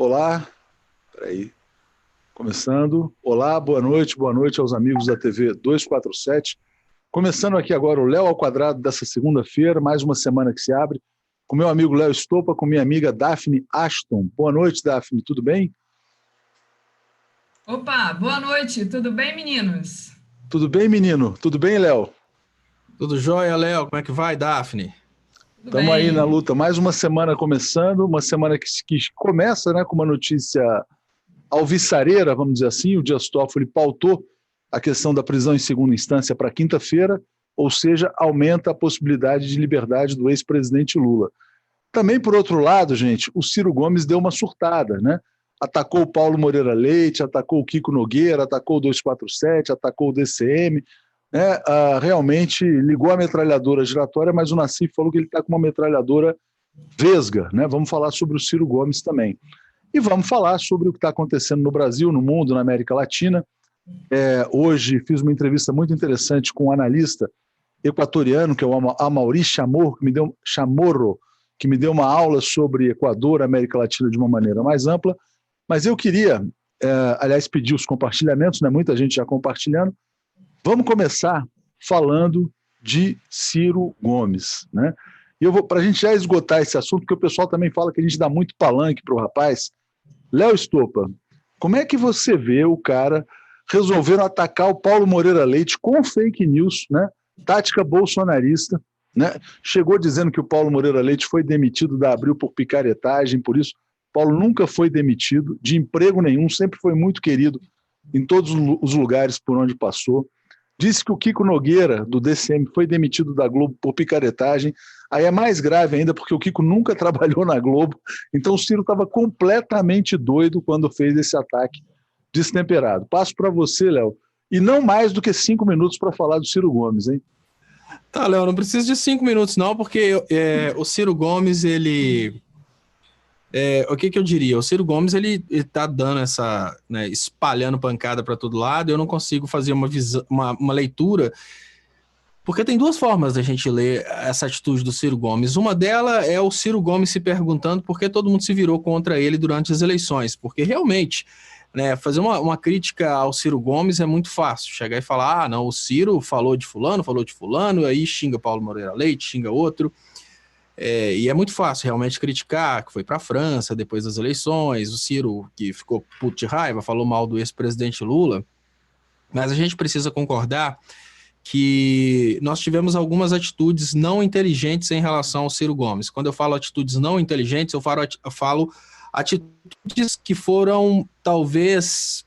Olá, peraí, começando. Olá, boa noite aos amigos da TV 247. Começando aqui agora o Léo ao Quadrado dessa segunda-feira, mais uma semana que se abre, com meu amigo Léo Stoppa, com minha amiga Daphne Ashton. Boa noite, Daphne, tudo bem? Opa, boa noite, tudo bem, meninos? Tudo bem, menino? Tudo bem, Léo? Tudo jóia, Léo? Como é que vai, Daphne? Tudo Estamos aí na bem. luta, mais uma semana começando, uma semana que começa, né, com uma notícia alvissareira, vamos dizer assim. O Dias Toffoli pautou a questão da prisão em segunda instância para quinta-feira, ou seja, aumenta a possibilidade de liberdade do ex-presidente Lula. Também, por outro lado, gente, o Ciro Gomes deu uma surtada, né? Atacou o Paulo Moreira Leite, atacou o Kiko Nogueira, atacou o 247, atacou o DCM, né? Realmente ligou a metralhadora giratória, mas o Nassif falou que ele está com uma metralhadora vesga, né? Vamos falar sobre o Ciro Gomes também. E vamos falar sobre o que está acontecendo no Brasil, no mundo, na América Latina. Hoje fiz uma entrevista muito interessante com um analista equatoriano, que é o Amaury Chamorro, que me deu uma aula sobre Equador, América Latina de uma maneira mais ampla. Mas eu queria, aliás, pedir os compartilhamentos, né? Muita gente já compartilhando. Vamos começar falando de Ciro Gomes, né? E eu vou, para a gente já esgotar esse assunto, porque o pessoal também fala que a gente dá muito palanque para o rapaz. Léo Stoppa, como é que você vê o cara resolvendo atacar o Paulo Moreira Leite com fake news, né? Tática bolsonarista, né? Chegou dizendo que o Paulo Moreira Leite foi demitido da Abril por picaretagem, por isso Paulo nunca foi demitido de emprego nenhum, sempre foi muito querido em todos os lugares por onde passou. Disse que o Kiko Nogueira, do DCM, foi demitido da Globo por picaretagem. Aí é mais grave ainda, porque o Kiko nunca trabalhou na Globo. Então o Ciro estava completamente doido quando fez esse ataque destemperado. Passo para você, Léo. E não mais do que 5 minutos para falar do Ciro Gomes, hein? Tá, Léo, não precisa de 5 minutos não, porque o Ciro Gomes, ele... o que eu diria? O Ciro Gomes, ele tá dando essa, né, espalhando pancada para todo lado. Eu não consigo fazer uma leitura, porque tem duas formas da gente ler essa atitude do Ciro Gomes. Uma delas é o Ciro Gomes se perguntando por que todo mundo se virou contra ele durante as eleições, porque realmente, né, fazer uma crítica ao Ciro Gomes é muito fácil. Chegar e falar, não, o Ciro falou de fulano, aí xinga Paulo Moreira Leite, xinga outro. E é muito fácil realmente criticar, que foi para a França depois das eleições, o Ciro, que ficou puto de raiva, falou mal do ex-presidente Lula, mas a gente precisa concordar que nós tivemos algumas atitudes não inteligentes em relação ao Ciro Gomes. Quando eu falo atitudes não inteligentes, eu falo atitudes que foram, talvez...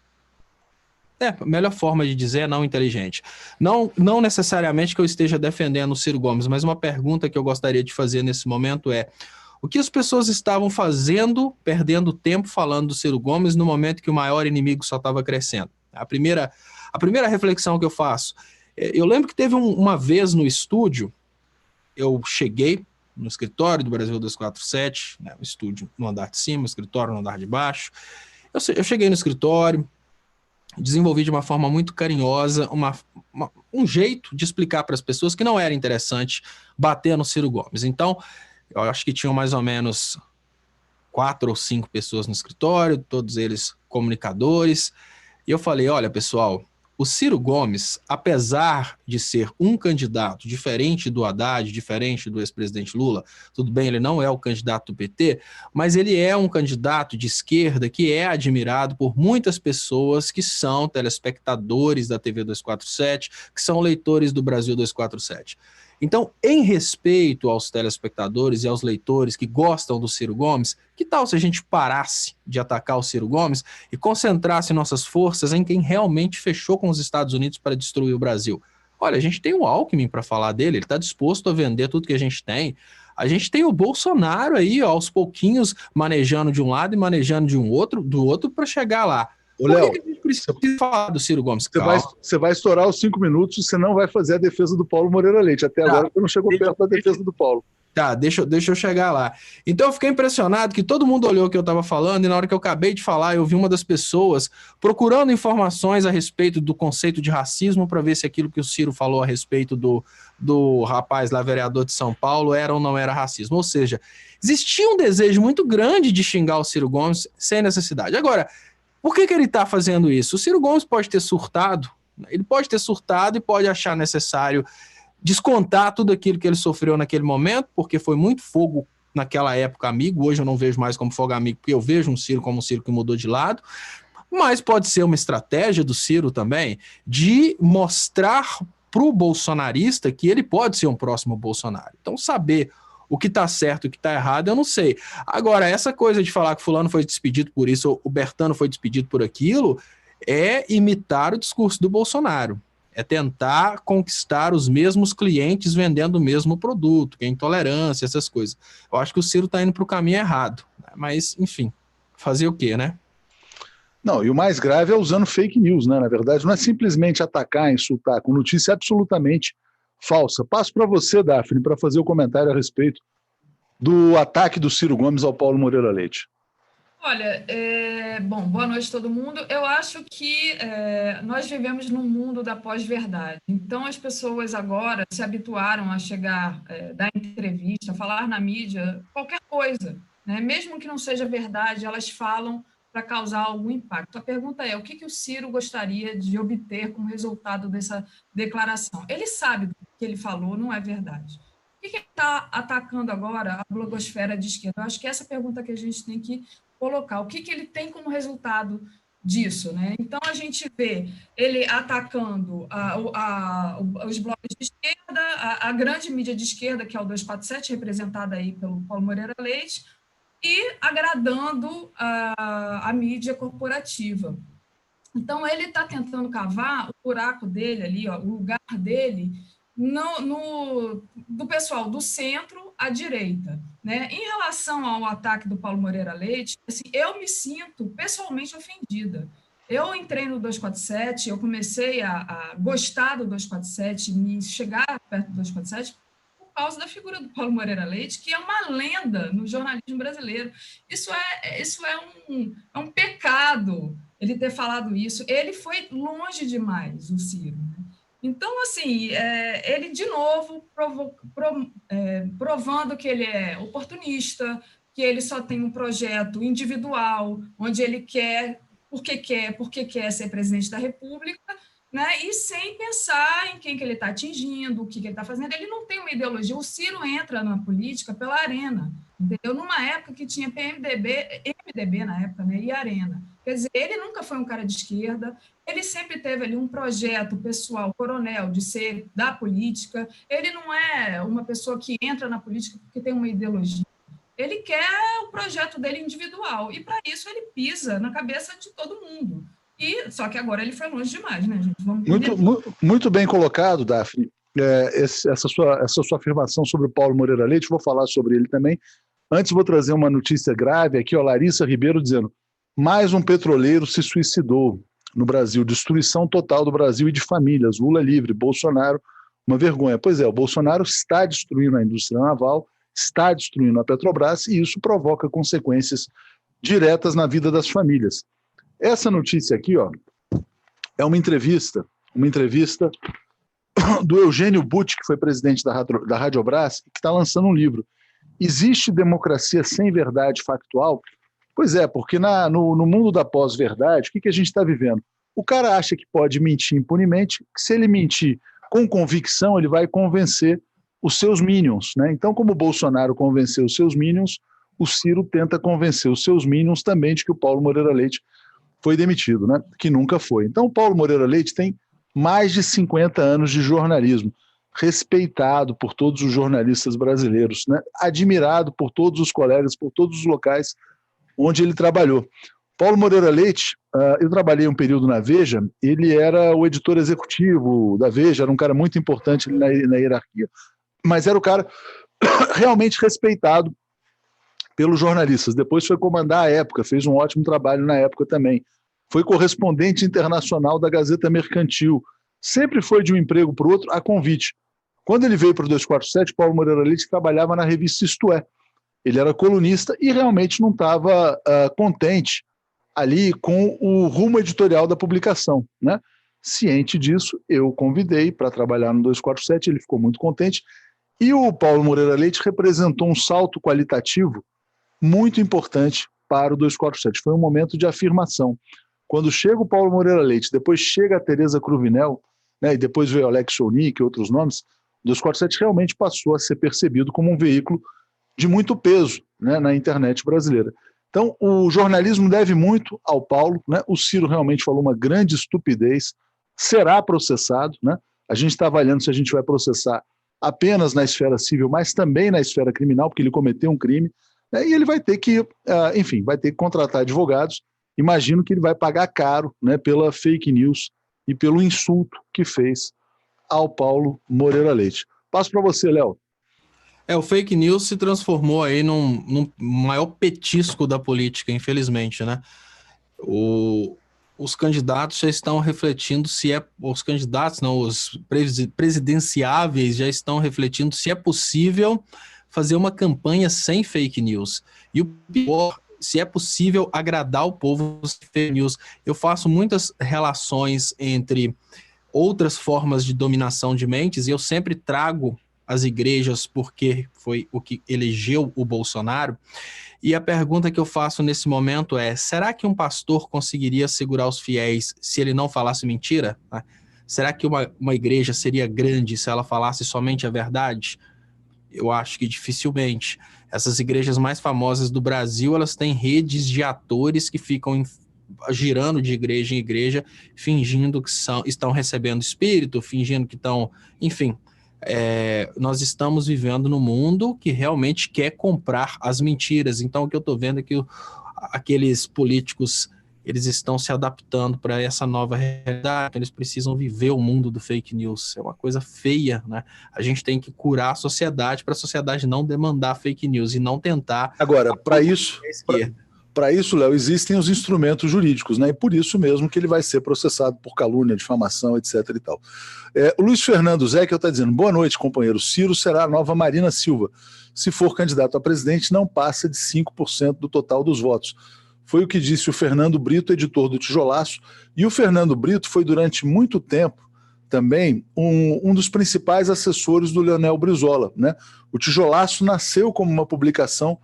a melhor forma de dizer é não inteligente. Não necessariamente que eu esteja defendendo o Ciro Gomes, mas uma pergunta que eu gostaria de fazer nesse momento é: o que as pessoas estavam fazendo, perdendo tempo falando do Ciro Gomes no momento que o maior inimigo só estava crescendo? A primeira reflexão que eu faço, eu lembro que teve uma vez no estúdio, eu cheguei no escritório do Brasil 247, né, o estúdio no andar de cima, o escritório no andar de baixo. Eu cheguei no escritório, desenvolvi de uma forma muito carinhosa um jeito de explicar para as pessoas que não era interessante bater no Ciro Gomes. Então, eu acho que tinham mais ou menos 4 ou 5 pessoas no escritório, todos eles comunicadores, e eu falei, olha, pessoal, o Ciro Gomes, apesar de ser um candidato diferente do Haddad, diferente do ex-presidente Lula, tudo bem, ele não é o candidato do PT, mas ele é um candidato de esquerda que é admirado por muitas pessoas que são telespectadores da TV 247, que são leitores do Brasil 247. Então, em respeito aos telespectadores e aos leitores que gostam do Ciro Gomes, que tal se a gente parasse de atacar o Ciro Gomes e concentrasse nossas forças em quem realmente fechou com os Estados Unidos para destruir o Brasil? Olha, a gente tem o Alckmin para falar dele, ele está disposto a vender tudo que a gente tem. A gente tem o Bolsonaro aí, ó, aos pouquinhos, manejando de um lado e manejando do outro para chegar lá. Ô, Por Léo, que a gente precisa falar do Ciro Gomes? você vai estourar os 5 minutos e você não vai fazer a defesa do Paulo Moreira Leite. Até agora você não chegou perto da defesa do Paulo. Tá, deixa eu chegar lá. Então eu fiquei impressionado que todo mundo olhou o que eu estava falando e na hora que eu acabei de falar, eu vi uma das pessoas procurando informações a respeito do conceito de racismo para ver se aquilo que o Ciro falou a respeito do rapaz lá, vereador de São Paulo, era ou não era racismo. Ou seja, existia um desejo muito grande de xingar o Ciro Gomes sem necessidade. Agora, por que ele está fazendo isso? O Ciro Gomes pode ter surtado, ele pode ter surtado e pode achar necessário descontar tudo aquilo que ele sofreu naquele momento, porque foi muito fogo naquela época amigo. Hoje eu não vejo mais como fogo amigo, porque eu vejo um Ciro como um Ciro que mudou de lado. Mas pode ser uma estratégia do Ciro também de mostrar para o bolsonarista que ele pode ser um próximo Bolsonaro. Então, saber o que está certo e o que está errado, eu não sei. Agora, essa coisa de falar que fulano foi despedido por isso, ou o Bertano foi despedido por aquilo, é imitar o discurso do Bolsonaro. É tentar conquistar os mesmos clientes vendendo o mesmo produto, que é intolerância, essas coisas. Eu acho que o Ciro está indo para o caminho errado. Mas, enfim, fazer o quê, né? Não, e o mais grave é usando fake news, né? Na verdade, não é simplesmente atacar, insultar, com notícia absolutamente falsa. Passo para você, Daphne, para fazer o comentário a respeito do ataque do Ciro Gomes ao Paulo Moreira Leite. Olha, bom, boa noite a todo mundo. Eu acho que nós vivemos num mundo da pós-verdade. Então, as pessoas agora se habituaram a chegar, dar entrevista, falar na mídia, qualquer coisa, né? Mesmo que não seja verdade, elas falam para causar algum impacto. A pergunta é, o que o Ciro gostaria de obter como resultado dessa declaração? Ele sabe do que ele falou, não é verdade. Por que ele está atacando agora a blogosfera de esquerda? Eu acho que essa é a pergunta que a gente tem que colocar. O que ele tem como resultado disso, né? Então, a gente vê ele atacando os blogs de esquerda, a grande mídia de esquerda, que é o 247, representada aí pelo Paulo Moreira Leite, e agradando a mídia corporativa. Então, ele está tentando cavar o buraco dele ali, ó, o lugar dele, do pessoal do centro à direita. Né? Em relação ao ataque do Paulo Moreira Leite, assim, eu me sinto pessoalmente ofendida. Eu entrei no 247, eu comecei a gostar do 247, me chegar perto do 247, por causa da figura do Paulo Moreira Leite, que é uma lenda no jornalismo brasileiro. Isso é um pecado, ele ter falado isso. Ele foi longe demais, o Ciro. Né? Então, assim, ele, de novo, provando que ele é oportunista, que ele só tem um projeto individual, onde ele quer, porque quer ser presidente da República, né? E sem pensar em quem que ele está atingindo, o que ele está fazendo. Ele não tem uma ideologia. O Ciro entra na política pela Arena, entendeu? Numa época que tinha MDB na época, né? E Arena. Quer dizer, ele nunca foi um cara de esquerda, ele sempre teve ali um projeto pessoal, coronel, de ser da política. Ele não é uma pessoa que entra na política porque tem uma ideologia. Ele quer o projeto dele individual, e para isso ele pisa na cabeça de todo mundo. Só que agora ele foi longe demais, né, gente? Muito bem colocado, Daphne. Essa sua afirmação sobre o Paulo Moreira Leite, vou falar sobre ele também. Antes, vou trazer uma notícia grave aqui, ó, Larissa Ribeiro dizendo: mais um petroleiro se suicidou no Brasil, destruição total do Brasil e de famílias, Lula livre, Bolsonaro, uma vergonha. Pois é, o Bolsonaro está destruindo a indústria naval, está destruindo a Petrobras, e isso provoca consequências diretas na vida das famílias. Essa notícia aqui, ó, é uma entrevista do Eugênio Butti, que foi presidente da Radiobras, que está lançando um livro. Existe democracia sem verdade factual? Pois é, porque no mundo da pós-verdade, o que a gente está vivendo? O cara acha que pode mentir impunemente, que se ele mentir com convicção, ele vai convencer os seus minions, né? Então, como o Bolsonaro convenceu os seus minions, o Ciro tenta convencer os seus minions também de que o Paulo Moreira Leite foi demitido, né? Que nunca foi. Então, o Paulo Moreira Leite tem mais de 50 anos de jornalismo, respeitado por todos os jornalistas brasileiros, né? Admirado por todos os colegas, por todos os locais onde ele trabalhou. Paulo Moreira Leite, eu trabalhei um período na Veja, ele era o editor executivo da Veja, era um cara muito importante na hierarquia, mas era o cara realmente respeitado pelos jornalistas. Depois foi comandar a época, fez um ótimo trabalho na época também. Foi correspondente internacional da Gazeta Mercantil. Sempre foi de um emprego para o outro a convite. Quando ele veio para o 247, Paulo Moreira Leite trabalhava na revista Isto É. Ele era colunista e realmente não estava contente ali com o rumo editorial da publicação, né? Ciente disso, eu o convidei para trabalhar no 247, ele ficou muito contente. E o Paulo Moreira Leite representou um salto qualitativo muito importante para o 247. Foi um momento de afirmação. Quando chega o Paulo Moreira Leite, depois chega a Tereza Cruvinel, né, e depois veio o Alex Chounik e outros nomes, o 247 realmente passou a ser percebido como um veículo de muito peso, né, na internet brasileira. Então, o jornalismo deve muito ao Paulo, né? O Ciro realmente falou uma grande estupidez, será processado, né? A gente está avaliando se a gente vai processar apenas na esfera civil, mas também na esfera criminal, porque ele cometeu um crime, né? E ele vai ter que, enfim, vai ter que contratar advogados. Imagino que ele vai pagar caro, né, pela fake news e pelo insulto que fez ao Paulo Moreira Leite. Passo para você, Léo. O fake news se transformou aí num maior petisco da política, infelizmente, né? Os candidatos já estão refletindo os candidatos, não, os presidenciáveis já estão refletindo se é possível fazer uma campanha sem fake news. E o pior, se é possível agradar o povo com fake news. Eu faço muitas relações entre outras formas de dominação de mentes e eu sempre trago as igrejas porque foi o que elegeu o Bolsonaro. E a pergunta que eu faço nesse momento é, será que um pastor conseguiria segurar os fiéis se ele não falasse mentira? Será que uma igreja seria grande se ela falasse somente a verdade? Eu acho que dificilmente. Essas igrejas mais famosas do Brasil, elas têm redes de atores que ficam girando de igreja em igreja, fingindo que estão recebendo espírito, fingindo que estão... Enfim, nós estamos vivendo num mundo que realmente quer comprar as mentiras. Então, o que eu estou vendo é que aqueles políticos, eles estão se adaptando para essa nova realidade, eles precisam viver o mundo do fake news. É uma coisa feia, né? A gente tem que curar a sociedade para a sociedade não demandar fake news e não tentar... Agora, para isso, Léo, existem os instrumentos jurídicos, né? E por isso mesmo que ele vai ser processado por calúnia, difamação, etc. e tal. O Luiz Fernando Zeca está dizendo, boa noite, companheiro. Ciro será a nova Marina Silva. Se for candidato a presidente, não passa de 5% do total dos votos. Foi o que disse o Fernando Brito, editor do Tijolaço. E o Fernando Brito foi, durante muito tempo, também um dos principais assessores do Leonel Brizola, né? O Tijolaço nasceu como uma publicação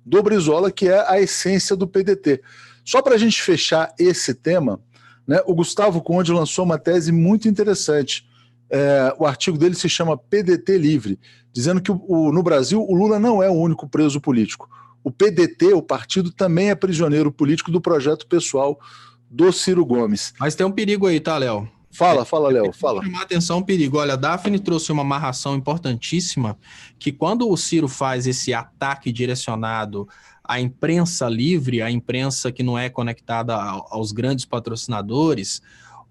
do Brizola, que é a essência do PDT. Só para a gente fechar esse tema, né, o Gustavo Conde lançou uma tese muito interessante. O artigo dele se chama PDT Livre, dizendo que no Brasil o Lula não é o único preso político. O PDT, o partido, também é prisioneiro político do projeto pessoal do Ciro Gomes. Mas tem um perigo aí, tá, Léo? Fala, Léo, fala. Chamar atenção, perigo. Olha, a Daphne trouxe uma amarração importantíssima, que quando o Ciro faz esse ataque direcionado à imprensa livre, à imprensa que não é conectada aos grandes patrocinadores,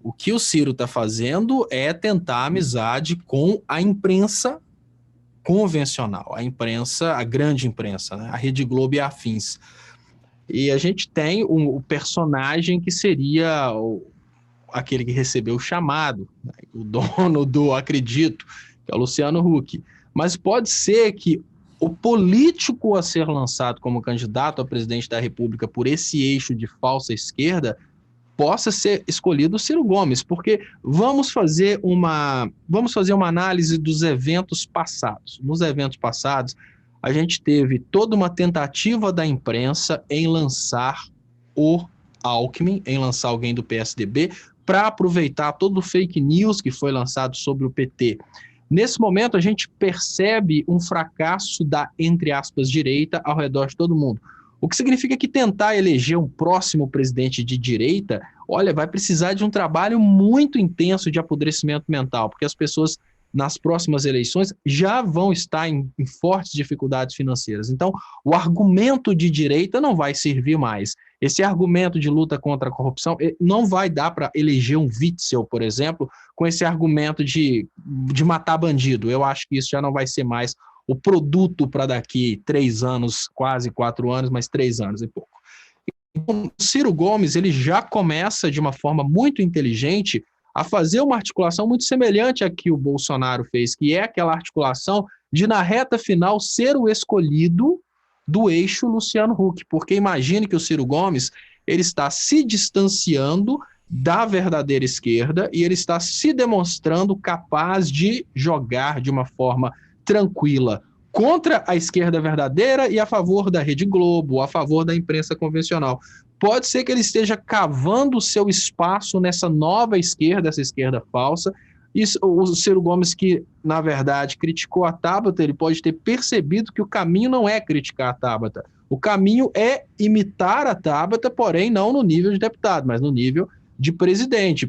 o que o Ciro está fazendo é tentar amizade com a imprensa convencional, a grande imprensa, né? A Rede Globo e afins. E a gente tem o personagem que seria aquele que recebeu o chamado, né? O dono do Acredito, que é o Luciano Huck. Mas pode ser que o político a ser lançado como candidato a presidente da República por esse eixo de falsa esquerda possa ser escolhido o Ciro Gomes, porque vamos fazer uma análise dos eventos passados. Nos eventos passados, a gente teve toda uma tentativa da imprensa em lançar o Alckmin, em lançar alguém do PSDB, para aproveitar todo o fake news que foi lançado sobre o PT. Nesse momento, a gente percebe um fracasso da, entre aspas, direita ao redor de todo mundo. O que significa que tentar eleger um próximo presidente de direita, olha, vai precisar de um trabalho muito intenso de apodrecimento mental, porque as pessoas, nas próximas eleições, já vão estar em fortes dificuldades financeiras. Então, o argumento de direita não vai servir mais. Esse argumento de luta contra a corrupção não vai dar para eleger um Witzel, por exemplo, com esse argumento de matar bandido. Eu acho que isso já não vai ser mais o produto para daqui 3 anos, quase 4 anos, mas 3 anos e pouco. Então, o Ciro Gomes, ele já começa de uma forma muito inteligente a fazer uma articulação muito semelhante à que o Bolsonaro fez, que é aquela articulação de, na reta final, ser o escolhido do eixo Luciano Huck, porque imagine que o Ciro Gomes, ele está se distanciando da verdadeira esquerda e ele está se demonstrando capaz de jogar de uma forma tranquila contra a esquerda verdadeira e a favor da Rede Globo, a favor da imprensa convencional. Pode ser que ele esteja cavando o seu espaço nessa nova esquerda, essa esquerda falsa. E o Ciro Gomes, que, na verdade, criticou a Tabata, ele pode ter percebido que o caminho não é criticar a Tabata. O caminho é imitar a Tabata, porém não no nível de deputado, mas no nível de presidente.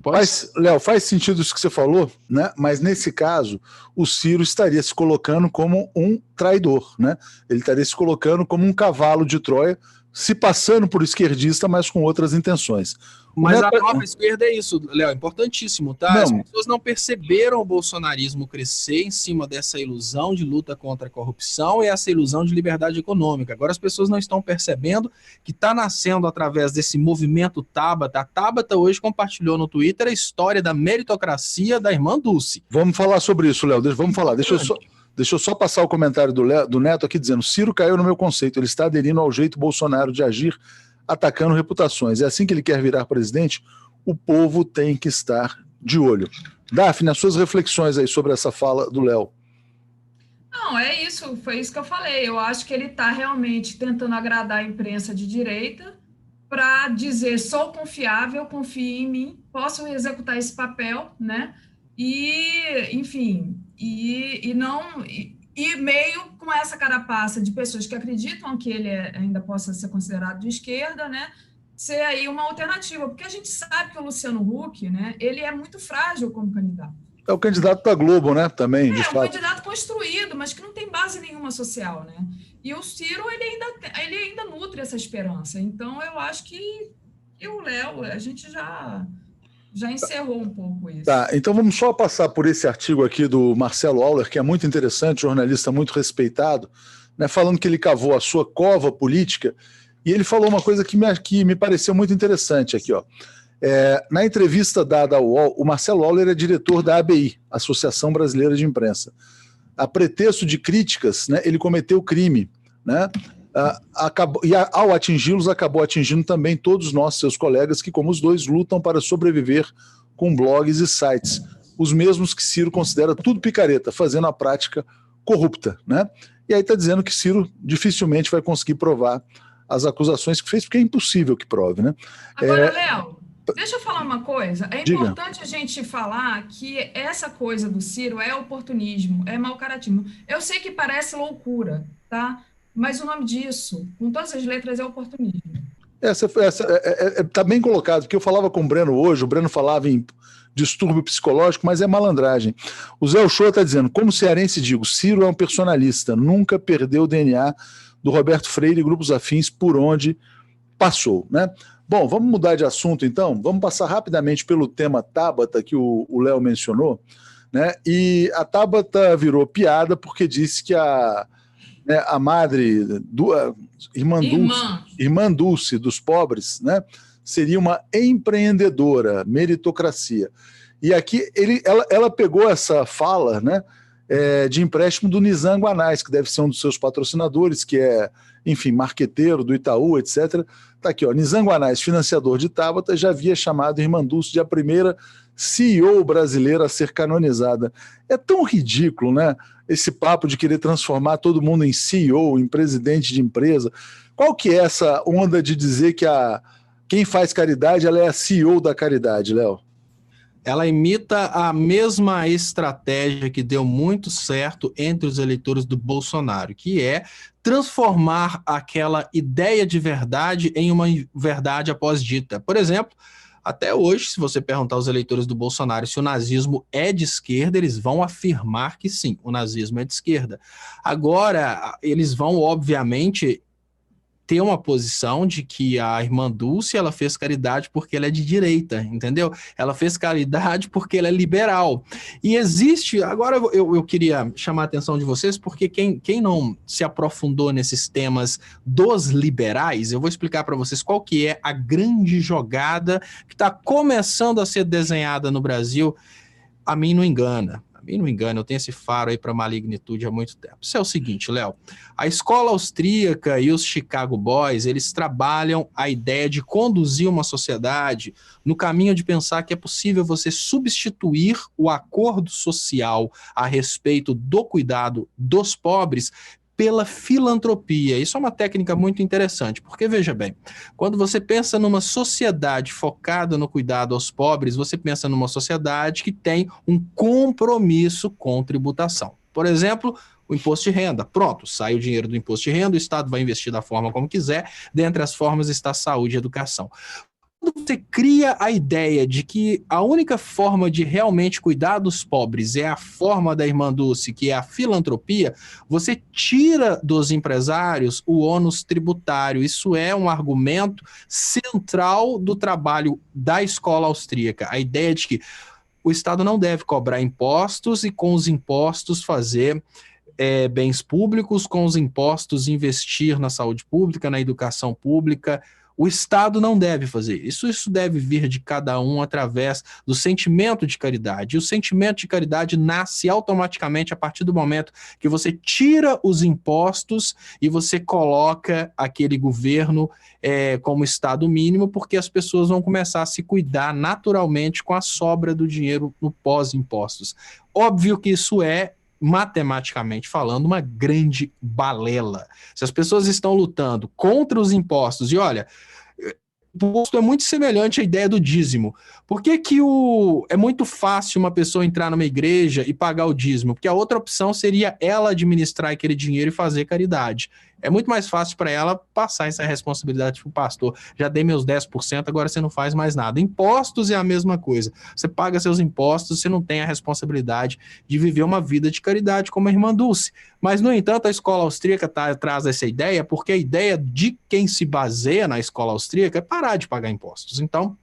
Léo, faz sentido isso que você falou, né? Mas nesse caso, o Ciro estaria se colocando como um traidor, né? Ele estaria se colocando como um cavalo de Troia, se passando por esquerdista, mas com outras intenções. Mas a nova esquerda é isso, Léo, importantíssimo, tá? Não. As pessoas não perceberam o bolsonarismo crescer em cima dessa ilusão de luta contra a corrupção e essa ilusão de liberdade econômica. Agora as pessoas não estão percebendo que está nascendo através desse movimento Tabata. A Tabata hoje compartilhou no Twitter a história da meritocracia da irmã Dulce. Vamos falar sobre isso, Léo. Vamos falar. Deixa eu só passar o comentário do Neto aqui dizendo: Ciro caiu no meu conceito, ele está aderindo ao jeito Bolsonaro de agir, atacando reputações. É assim que ele quer virar presidente? O povo tem que estar de olho. Daphne, as suas reflexões aí sobre essa fala do Léo. Não, é isso, foi isso que eu falei. Eu acho que ele está realmente tentando agradar a imprensa de direita para dizer: sou confiável, confie em mim, posso executar esse papel, né? E, enfim, e meio com essa carapaça de pessoas que acreditam que ele ainda possa ser considerado de esquerda, né? Ser aí uma alternativa, porque a gente sabe que o Luciano Huck, né? Ele é muito frágil como candidato. É o candidato da Globo, né? Também, de fato. É um candidato construído, mas que não tem base nenhuma social, né? E o Ciro, ele ainda nutre essa esperança. Então, eu acho que o Léo, a gente já encerrou um pouco isso. Tá, então vamos só passar por esse artigo aqui do Marcelo Auler, que é muito interessante, jornalista muito respeitado, né, falando que ele cavou a sua cova política, e ele falou uma coisa que me pareceu muito interessante aqui, ó. Na entrevista dada ao UOL, o Marcelo Auler é diretor da ABI, Associação Brasileira de Imprensa. A pretexto de críticas, né, ele cometeu crime, né? Ao atingi-los, acabou atingindo também todos nós, seus colegas, que, como os dois, lutam para sobreviver com blogs e sites, os mesmos que Ciro considera tudo picareta, fazendo a prática corrupta, né? E aí está dizendo que Ciro dificilmente vai conseguir provar as acusações que fez, porque é impossível que prove, né? Agora, Léo, deixa eu falar uma coisa. É Diga. importante a gente falar que essa coisa do Ciro é oportunismo, é mau caratismo. Eu sei que parece loucura, tá? Mas o nome disso, com todas as letras, é oportunismo. Tá bem colocado, porque eu falava com o Breno hoje, o Breno falava em distúrbio psicológico, mas é malandragem. O Zé Uchoa está dizendo: como cearense digo, Ciro é um personalista, nunca perdeu o DNA do Roberto Freire e grupos afins por onde passou, né? Bom, vamos mudar de assunto então, vamos passar rapidamente pelo tema Tabata, que o Léo mencionou, né? E a Tabata virou piada porque disse que a madre, irmã Dulce dos pobres, né, seria uma empreendedora, meritocracia. E aqui ela pegou essa fala, né, de empréstimo do Nizam Guanais, que deve ser um dos seus patrocinadores, que é, enfim, marqueteiro do Itaú, etc. Está aqui, ó, Nizam Guanais, financiador de Tabata, já havia chamado a irmã Dulce de a primeira CEO brasileira a ser canonizada. É tão ridículo, né? Esse papo de querer transformar todo mundo em CEO, em presidente de empresa. Qual que é essa onda de dizer que quem faz caridade, ela é a CEO da caridade, Léo? Ela imita a mesma estratégia que deu muito certo entre os eleitores do Bolsonaro, que é transformar aquela ideia de verdade em uma verdade após dita. Por exemplo, até hoje, se você perguntar aos eleitores do Bolsonaro se o nazismo é de esquerda, eles vão afirmar que sim, o nazismo é de esquerda. Agora, eles vão, obviamente, ter uma posição de que a irmã Dulce, ela fez caridade porque ela é de direita, entendeu? Ela fez caridade porque ela é liberal. E existe, agora eu queria chamar a atenção de vocês, porque quem não se aprofundou nesses temas dos liberais, eu vou explicar para vocês qual que é a grande jogada que está começando a ser desenhada no Brasil. A mim não engana. me não me engano, eu tenho esse faro aí para malignitude há muito tempo. Isso é o seguinte, Léo, a escola austríaca e os Chicago Boys, eles trabalham a ideia de conduzir uma sociedade no caminho de pensar que é possível você substituir o acordo social a respeito do cuidado dos pobres pela filantropia. Isso é uma técnica muito interessante, porque, veja bem, quando você pensa numa sociedade focada no cuidado aos pobres, você pensa numa sociedade que tem um compromisso com tributação. Por exemplo, o imposto de renda. Pronto, sai o dinheiro do imposto de renda, o Estado vai investir da forma como quiser, dentre as formas está a saúde e a educação. Quando você cria a ideia de que a única forma de realmente cuidar dos pobres é a forma da Irmã Dulce, que é a filantropia, você tira dos empresários o ônus tributário. Isso é um argumento central do trabalho da escola austríaca. A ideia de que o Estado não deve cobrar impostos e com os impostos fazer bens públicos, com os impostos investir na saúde pública, na educação pública. O Estado não deve fazer isso. Isso deve vir de cada um através do sentimento de caridade. E o sentimento de caridade nasce automaticamente a partir do momento que você tira os impostos e você coloca aquele governo como Estado mínimo, porque as pessoas vão começar a se cuidar naturalmente com a sobra do dinheiro no pós-impostos. Óbvio que isso é, matematicamente falando, uma grande balela. Se as pessoas estão lutando contra os impostos, e olha, o imposto é muito semelhante à ideia do dízimo. Por que é muito fácil uma pessoa entrar numa igreja e pagar o dízimo? Porque a outra opção seria ela administrar aquele dinheiro e fazer caridade. É muito mais fácil para ela passar essa responsabilidade para o pastor. Já dei meus 10%, agora você não faz mais nada. Impostos é a mesma coisa. Você paga seus impostos, você não tem a responsabilidade de viver uma vida de caridade como a Irmã Dulce. Mas, no entanto, a escola austríaca traz essa ideia porque a ideia de quem se baseia na escola austríaca é parar de pagar impostos. Então,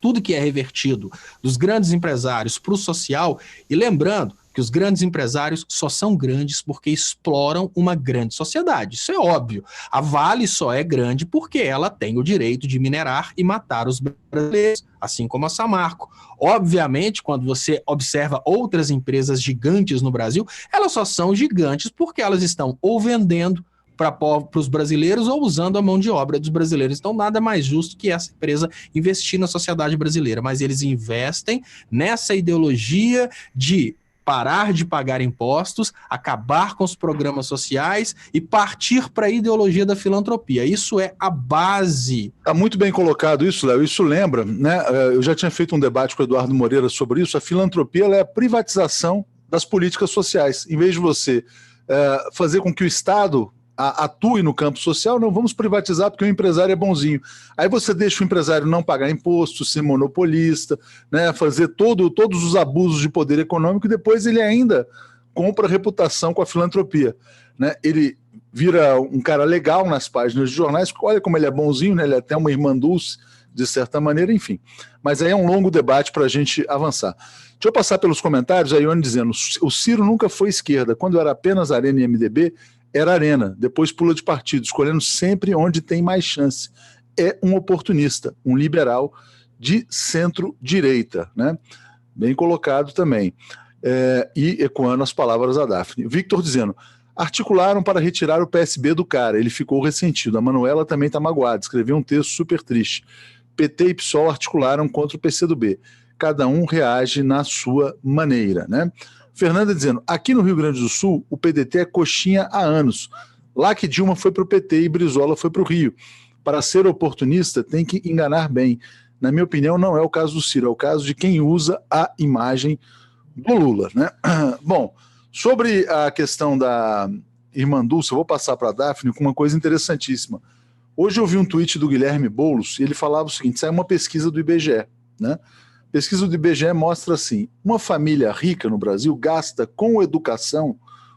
tudo que é revertido dos grandes empresários para o social, e lembrando que os grandes empresários só são grandes porque exploram uma grande sociedade. Isso é óbvio. A Vale só é grande porque ela tem o direito de minerar e matar os brasileiros, assim como a Samarco. Obviamente, quando você observa outras empresas gigantes no Brasil, elas só são gigantes porque elas estão ou vendendo para os brasileiros ou usando a mão de obra dos brasileiros. Então, nada mais justo que essa empresa investir na sociedade brasileira. Mas eles investem nessa ideologia de parar de pagar impostos, acabar com os programas sociais e partir para a ideologia da filantropia. Isso é a base. Está muito bem colocado isso, Léo. Isso lembra, né? Eu já tinha feito um debate com o Eduardo Moreira sobre isso. A filantropia ela é a privatização das políticas sociais. Em vez de você fazer com que o Estado atue no campo social, não vamos privatizar porque o empresário é bonzinho. Aí você deixa o empresário não pagar imposto, ser monopolista, né, fazer todos os abusos de poder econômico e depois ele ainda compra reputação com a filantropia. Né? Ele vira um cara legal nas páginas de jornais, olha como ele é bonzinho, né? Ele é até uma Irmã Dulce, de certa maneira, enfim. Mas aí é um longo debate para a gente avançar. Deixa eu passar pelos comentários, a Ione dizendo, o Ciro nunca foi esquerda, quando era apenas Arena e MDB, era Arena, depois pula de partido, escolhendo sempre onde tem mais chance. É um oportunista, um liberal de centro-direita, né? Bem colocado também. E ecoando as palavras da Daphne. Victor dizendo, articularam para retirar o PSB do cara, ele ficou ressentido. A Manuela também está magoada, escreveu um texto super triste. PT e PSOL articularam contra o PCdoB. Cada um reage na sua maneira, né? Fernanda dizendo, aqui no Rio Grande do Sul, o PDT é coxinha há anos. Lá que Dilma foi para o PT e Brizola foi para o Rio. Para ser oportunista, tem que enganar bem. Na minha opinião, não é o caso do Ciro, é o caso de quem usa a imagem do Lula, né? Bom, sobre a questão da Irmã Dulce, eu vou passar para a Daphne com uma coisa interessantíssima. Hoje eu vi um tweet do Guilherme Boulos e ele falava o seguinte, saiu uma pesquisa do IBGE, né? A pesquisa do IBGE mostra assim, uma família rica no Brasil gasta com educação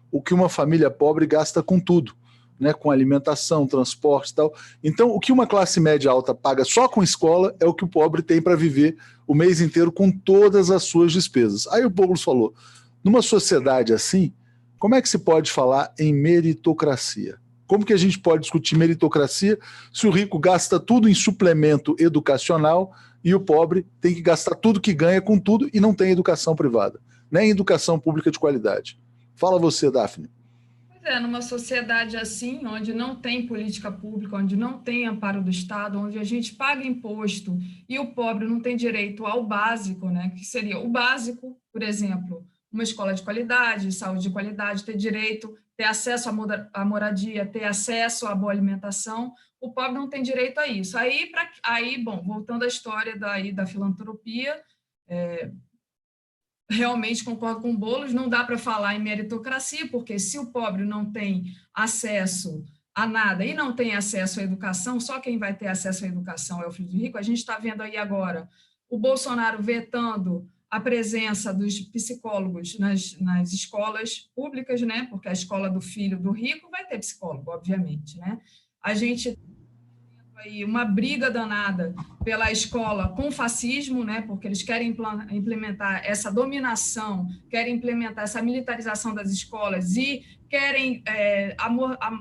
o que uma família pobre gasta com tudo, né? Com alimentação, transporte e tal. Então, o que uma classe média alta paga só com escola é o que o pobre tem para viver o mês inteiro com todas as suas despesas. Aí o Boulos falou, numa sociedade assim, como é que se pode falar em meritocracia? Como que a gente pode discutir meritocracia se o rico gasta tudo em suplemento educacional e o pobre tem que gastar tudo que ganha com tudo e não tem educação privada? nem em educação pública de qualidade. Fala você, Daphne. Numa sociedade assim, onde não tem política pública, onde não tem amparo do Estado, onde a gente paga imposto e o pobre não tem direito ao básico, né, que seria o básico, por exemplo, uma escola de qualidade, saúde de qualidade, ter direito, ter acesso à moradia, ter acesso à boa alimentação, o pobre não tem direito a isso. Bom, voltando à história da filantropia, realmente concordo com o Boulos, não dá para falar em meritocracia, porque se o pobre não tem acesso a nada e não tem acesso à educação, só quem vai ter acesso à educação é o filho do rico. A gente está vendo aí agora o Bolsonaro vetando a presença dos psicólogos nas escolas públicas, né? Porque a escola do filho do rico vai ter psicólogo, obviamente, né? A gente aí uma briga danada pela escola com o fascismo, né, porque eles querem implementar essa dominação, querem implementar essa militarização das escolas e querem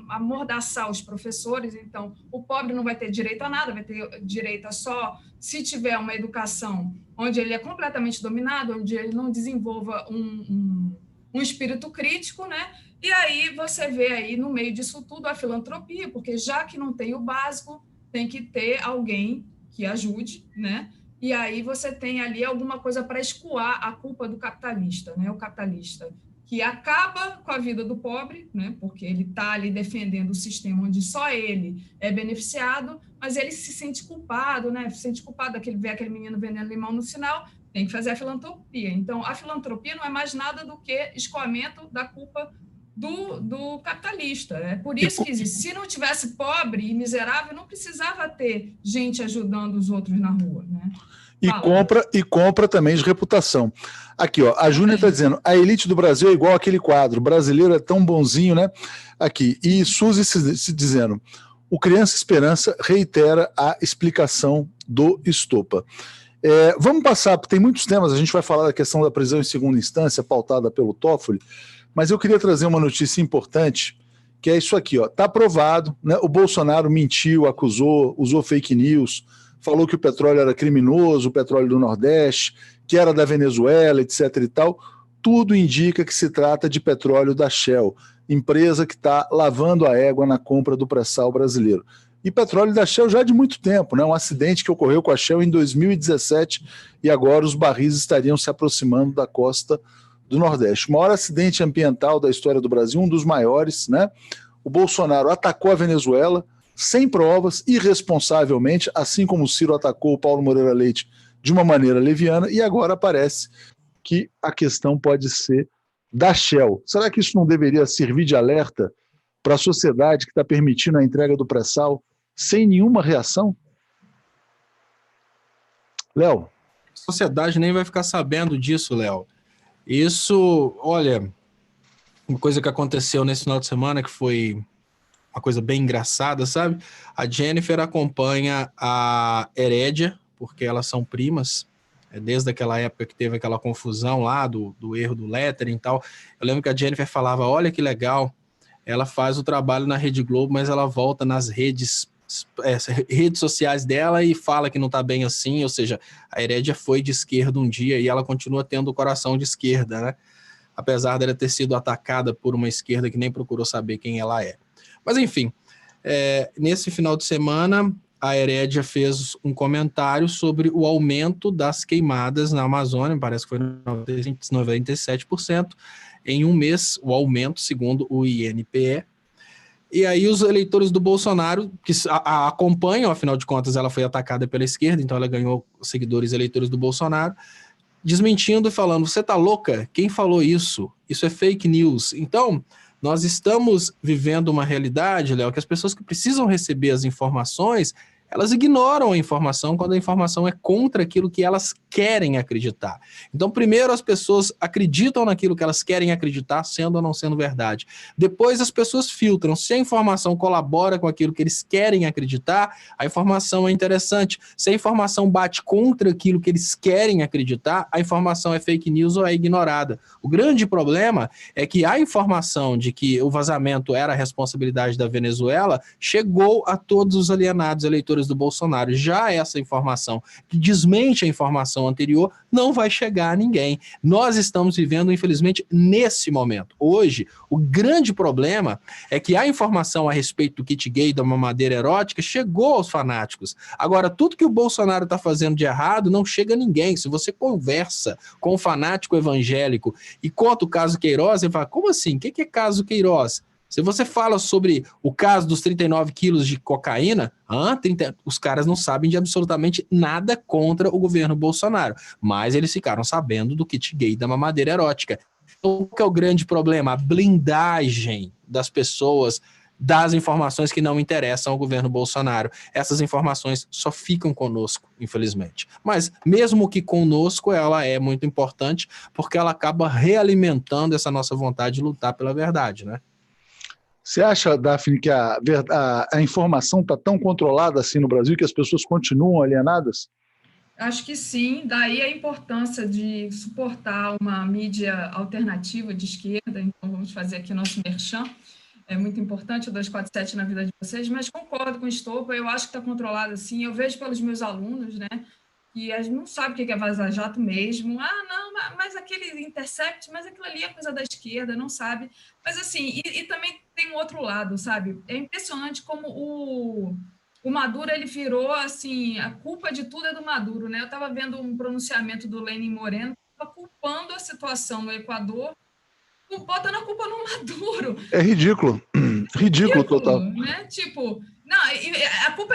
amordaçar os professores. Então, o pobre não vai ter direito a nada, vai ter direito a só se tiver uma educação onde ele é completamente dominado, onde ele não desenvolva um espírito crítico, né? E aí você vê aí no meio disso tudo a filantropia, porque já que não tem o básico, tem que ter alguém que ajude, né? E aí você tem ali alguma coisa para escoar a culpa do capitalista, né? O capitalista que acaba com a vida do pobre, né? Porque ele está ali defendendo o sistema onde só ele é beneficiado, mas ele se sente culpado, né? Se sente culpado daquele ver aquele menino vendendo limão no sinal, tem que fazer a filantropia. Então, a filantropia não é mais nada do que escoamento da culpa do capitalista. É por isso que existe. Se não tivesse pobre e miserável, não precisava ter gente ajudando os outros na rua, né? E compra também de reputação. Aqui, ó, a Júnia está dizendo, a elite do Brasil é igual aquele quadro, brasileiro é tão bonzinho, né? Aqui, e Suzy se dizendo, o Criança Esperança reitera a explicação do Estopa. Vamos passar, porque tem muitos temas, a gente vai falar da questão da prisão em segunda instância, pautada pelo Toffoli, mas eu queria trazer uma notícia importante, que é isso aqui, ó, tá aprovado, né? O Bolsonaro mentiu, acusou, usou fake news, falou que o petróleo era criminoso, o petróleo do Nordeste, que era da Venezuela, etc. e tal. Tudo indica que se trata de petróleo da Shell, empresa que está lavando a égua na compra do pré-sal brasileiro. E petróleo da Shell já de muito tempo, né? Um acidente que ocorreu com a Shell em 2017 e agora os barris estariam se aproximando da costa do Nordeste. O maior acidente ambiental da história do Brasil, um dos maiores, né? O Bolsonaro atacou a Venezuela sem provas, irresponsavelmente, assim como o Ciro atacou o Paulo Moreira Leite de uma maneira leviana, e agora parece que a questão pode ser da Shell. Será que isso não deveria servir de alerta para a sociedade que está permitindo a entrega do pré-sal sem nenhuma reação? Léo? A sociedade nem vai ficar sabendo disso, Léo. Isso, olha, uma coisa que aconteceu nesse final de semana que foi uma coisa bem engraçada, sabe? A Jennifer acompanha a Herédia, porque elas são primas, desde aquela época que teve aquela confusão lá do erro do lettering e tal. Eu lembro que a Jennifer falava, olha que legal, ela faz o trabalho na Rede Globo, mas ela volta nas redes sociais dela e fala que não está bem assim, ou seja, a Herédia foi de esquerda um dia e ela continua tendo o coração de esquerda, né? Apesar dela ter sido atacada por uma esquerda que nem procurou saber quem ela é. Mas enfim, nesse final de semana, a Herédia fez um comentário sobre o aumento das queimadas na Amazônia, parece que foi 97% em um mês, o aumento, segundo o INPE. E aí os eleitores do Bolsonaro, que a acompanham, afinal de contas ela foi atacada pela esquerda, então ela ganhou seguidores eleitores do Bolsonaro, desmentindo e falando, você tá louca? Quem falou isso? Isso é fake news. Então, nós estamos vivendo uma realidade, Léo, que as pessoas que precisam receber as informações, elas ignoram a informação quando a informação é contra aquilo que elas querem acreditar. Então, primeiro as pessoas acreditam naquilo que elas querem acreditar, sendo ou não sendo verdade. Depois as pessoas filtram. Se a informação colabora com aquilo que eles querem acreditar, a informação é interessante. Se a informação bate contra aquilo que eles querem acreditar, a informação é fake news ou é ignorada. O grande problema é que a informação de que o vazamento era a responsabilidade da Venezuela chegou a todos os alienados eleitores seguidores do Bolsonaro, já essa informação que desmente a informação anterior não vai chegar a ninguém. Nós estamos vivendo, infelizmente, nesse momento. Hoje, o grande problema é que a informação a respeito do kit gay, da mamadeira erótica, chegou aos fanáticos. Agora, tudo que o Bolsonaro está fazendo de errado não chega a ninguém. Se você conversa com um fanático evangélico e conta o caso Queiroz, ele fala, como assim? O que é caso Queiroz? Se você fala sobre o caso dos 39 quilos de cocaína, os caras não sabem de absolutamente nada contra o governo Bolsonaro, mas eles ficaram sabendo do kit gay da mamadeira erótica. Então, qual que é o grande problema? A blindagem das pessoas das informações que não interessam ao governo Bolsonaro. Essas informações só ficam conosco, infelizmente. Mas, mesmo que conosco, ela é muito importante, porque ela acaba realimentando essa nossa vontade de lutar pela verdade, né? Você acha, Daphne, que a informação está tão controlada assim no Brasil que as pessoas continuam alienadas? Acho que sim, daí a importância de suportar uma mídia alternativa de esquerda, então vamos fazer aqui nosso merchan. É muito importante o 247 na vida de vocês, mas concordo com o Estopa, eu acho que está controlado assim, eu vejo pelos meus alunos, né, que a gente não sabe o que é vaza-jato mesmo, não, mas aquele Intercept, mas aquilo ali é coisa da esquerda, não sabe, mas assim, e também tem um outro lado, sabe, é impressionante como o Maduro, ele virou, assim, a culpa de tudo é do Maduro, né, eu estava vendo um pronunciamento do Lenin Moreno, estava culpando a situação no Equador, botando a culpa no Maduro. É ridículo. Ridículo total. Né? Tipo, não, a culpa,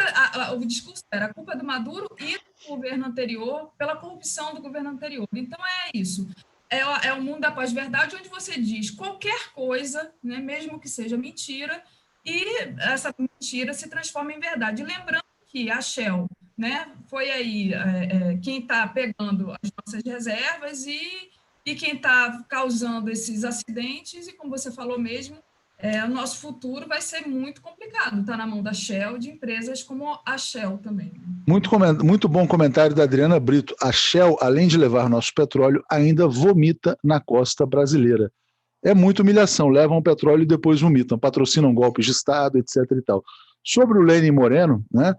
o discurso era a culpa do Maduro e do governo anterior pela corrupção do governo anterior. Então, é isso. É o mundo da pós-verdade, onde você diz qualquer coisa, né, mesmo que seja mentira, e essa mentira se transforma em verdade. Lembrando que a Shell, né, foi aí quem está pegando as nossas reservas e quem está causando esses acidentes, e como você falou mesmo, o nosso futuro vai ser muito complicado, está na mão da Shell, de empresas como a Shell também. Muito bom comentário da Adriana Brito. A Shell, além de levar nosso petróleo, ainda vomita na costa brasileira. É muita humilhação, levam o petróleo e depois vomitam, patrocinam golpes de Estado, etc. e tal. Sobre o Lenin Moreno, né,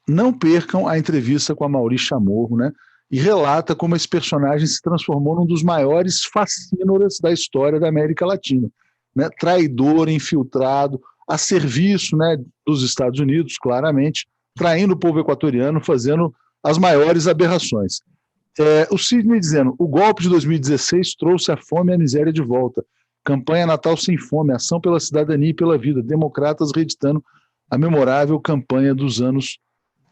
não percam a entrevista com a Mauri Chamorro, né, e relata como esse personagem se transformou num dos maiores fascínoras da história da América Latina. Né? Traidor, infiltrado, a serviço, né, dos Estados Unidos, claramente, traindo o povo equatoriano, fazendo as maiores aberrações. O Sidney dizendo, o golpe de 2016 trouxe a fome e a miséria de volta. Campanha Natal Sem Fome, ação pela cidadania e pela vida, democratas reeditando a memorável campanha dos anos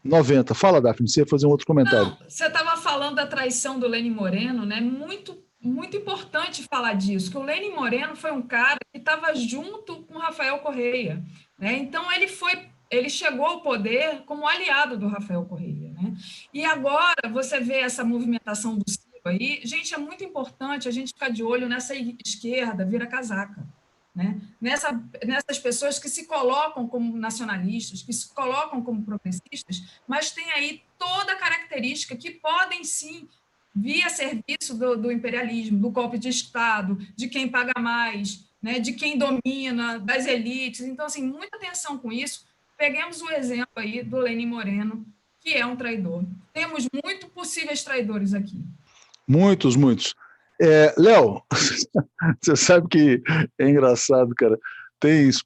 90. Fala, Daphne, você ia fazer um outro comentário. Não, você estava falando da traição do Lenin Moreno, né? Muito importante falar disso, que o Lenin Moreno foi um cara que estava junto com Rafael Correia, né? Então ele chegou ao poder como aliado do Rafael Correia, né? E agora você vê essa movimentação do Ciro aí, gente, é muito importante a gente ficar de olho nessa esquerda vira casaca. Né? Nessas pessoas que se colocam como nacionalistas, que se colocam como progressistas, mas tem aí toda a característica que podem, sim, vir a serviço do imperialismo, do golpe de Estado, de quem paga mais, né? De quem domina, das elites. Então, assim, muita atenção com isso. Peguemos o exemplo aí do Lenin Moreno, que é um traidor. Temos muitos possíveis traidores aqui. Muitos. Léo, você sabe que é engraçado, cara.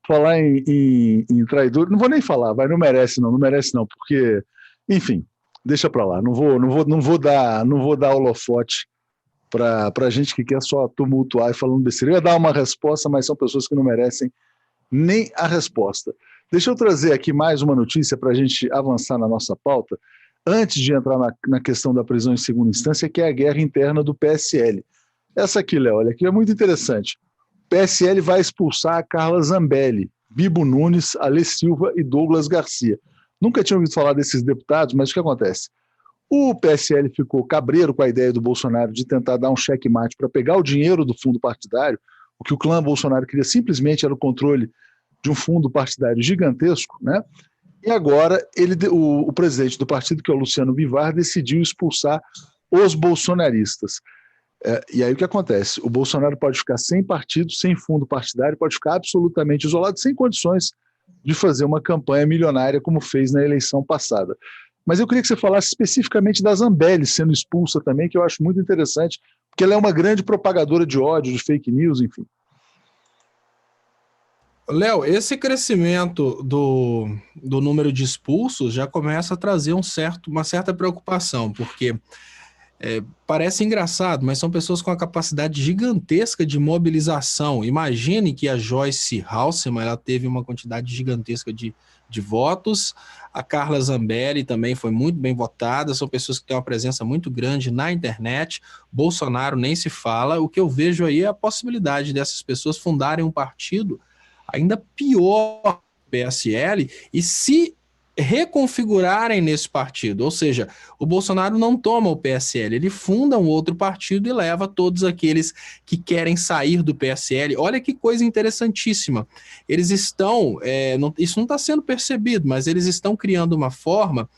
Falar em traidor, não vou nem falar, não merece não, porque, enfim, deixa pra lá. Não vou dar holofote pra gente que quer só tumultuar e falando besteira. Eu ia dar uma resposta, mas são pessoas que não merecem nem a resposta. Deixa eu trazer aqui mais uma notícia para a gente avançar na nossa pauta, antes de entrar na questão da prisão em segunda instância, que é a guerra interna do PSL. Essa aqui, Léo, olha aqui, é muito interessante. O PSL vai expulsar a Carla Zambelli, Bibo Nunes, Alê Silva e Douglas Garcia. Nunca tinha ouvido falar desses deputados, mas o que acontece? O PSL ficou cabreiro com a ideia do Bolsonaro de tentar dar um checkmate para pegar o dinheiro do fundo partidário. O que o clã Bolsonaro queria simplesmente era o controle de um fundo partidário gigantesco, né? E agora o presidente do partido, que é o Luciano Bivar, decidiu expulsar os bolsonaristas. E aí o que acontece? O Bolsonaro pode ficar sem partido, sem fundo partidário, pode ficar absolutamente isolado, sem condições de fazer uma campanha milionária como fez na eleição passada. Mas eu queria que você falasse especificamente da Zambelli sendo expulsa também, que eu acho muito interessante, porque ela é uma grande propagadora de ódio, de fake news, enfim. Léo, esse crescimento do número de expulsos já começa a trazer uma certa preocupação, porque parece engraçado, mas são pessoas com uma capacidade gigantesca de mobilização. Imagine que a Joyce Halseman, ela teve uma quantidade gigantesca de votos, a Carla Zambelli também foi muito bem votada, são pessoas que têm uma presença muito grande na internet, Bolsonaro nem se fala. O que eu vejo aí é a possibilidade dessas pessoas fundarem um partido ainda pior que o PSL e se reconfigurarem nesse partido, ou seja, o Bolsonaro não toma o PSL, ele funda um outro partido e leva todos aqueles que querem sair do PSL. Olha que coisa interessantíssima, eles estão, isso não está sendo percebido, mas eles estão criando uma forma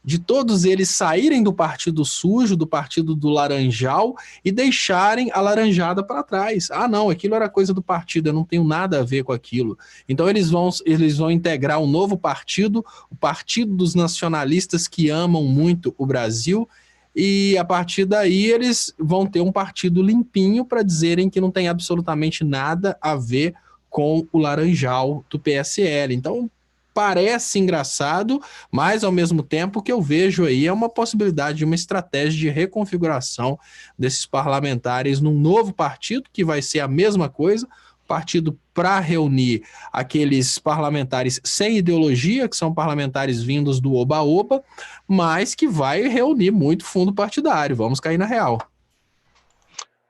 de todos eles saírem do partido sujo, do partido do laranjal e deixarem a laranjada para trás. Ah, não, aquilo era coisa do partido, eu não tenho nada a ver com aquilo. Então eles vão integrar um novo partido, o Partido dos Nacionalistas que amam muito o Brasil, e a partir daí eles vão ter um partido limpinho para dizerem que não tem absolutamente nada a ver com o laranjal do PSL. Então, parece engraçado, mas ao mesmo tempo o que eu vejo aí é uma possibilidade de uma estratégia de reconfiguração desses parlamentares num novo partido, que vai ser a mesma coisa, partido para reunir aqueles parlamentares sem ideologia, que são parlamentares vindos do oba-oba, mas que vai reunir muito fundo partidário. Vamos cair na real.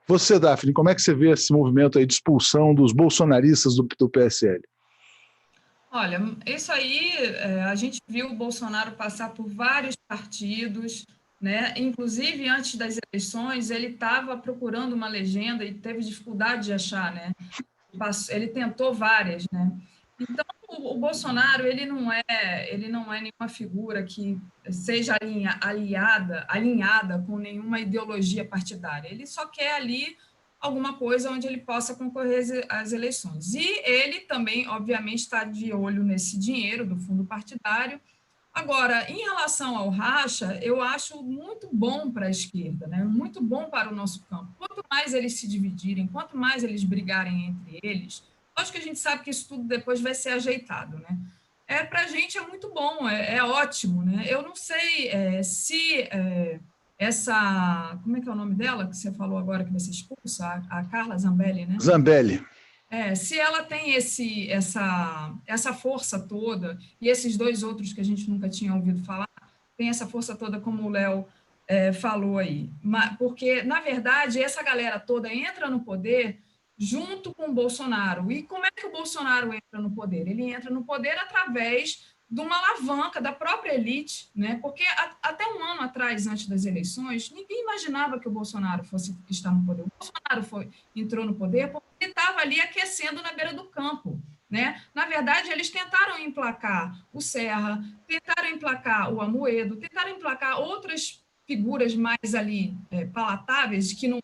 Você, Daphne, como é que você vê esse movimento aí de expulsão dos bolsonaristas do PSL? Olha, isso aí, a gente viu o Bolsonaro passar por vários partidos, né? Inclusive, antes das eleições, ele estava procurando uma legenda e teve dificuldade de achar, né? Ele tentou várias, né? Então, o Bolsonaro, ele não é nenhuma figura que seja alinhada com nenhuma ideologia partidária. Ele só quer ali alguma coisa onde ele possa concorrer às eleições. E ele também, obviamente, está de olho nesse dinheiro do fundo partidário. Agora, em relação ao racha, eu acho muito bom para a esquerda, né? Muito bom para o nosso campo. Quanto mais eles se dividirem, quanto mais eles brigarem entre eles, acho que a gente sabe que isso tudo depois vai ser ajeitado, né? Para a gente é muito bom, é ótimo, né? Eu não sei se... essa, como é que é o nome dela que você falou agora que vai ser expulsa? A Carla Zambelli, né? Zambelli. Se ela tem essa força toda, e esses dois outros que a gente nunca tinha ouvido falar, tem essa força toda, como o Léo falou aí. Porque, na verdade, essa galera toda entra no poder junto com o Bolsonaro. E como é que o Bolsonaro entra no poder? Ele entra no poder através de uma alavanca da própria elite, né? Porque até um ano atrás, antes das eleições, ninguém imaginava que o Bolsonaro fosse estar no poder. O Bolsonaro entrou no poder porque ele estava ali aquecendo na beira do campo, né? Na verdade, eles tentaram emplacar o Serra, tentaram emplacar o Amoedo, tentaram emplacar outras figuras mais ali palatáveis que não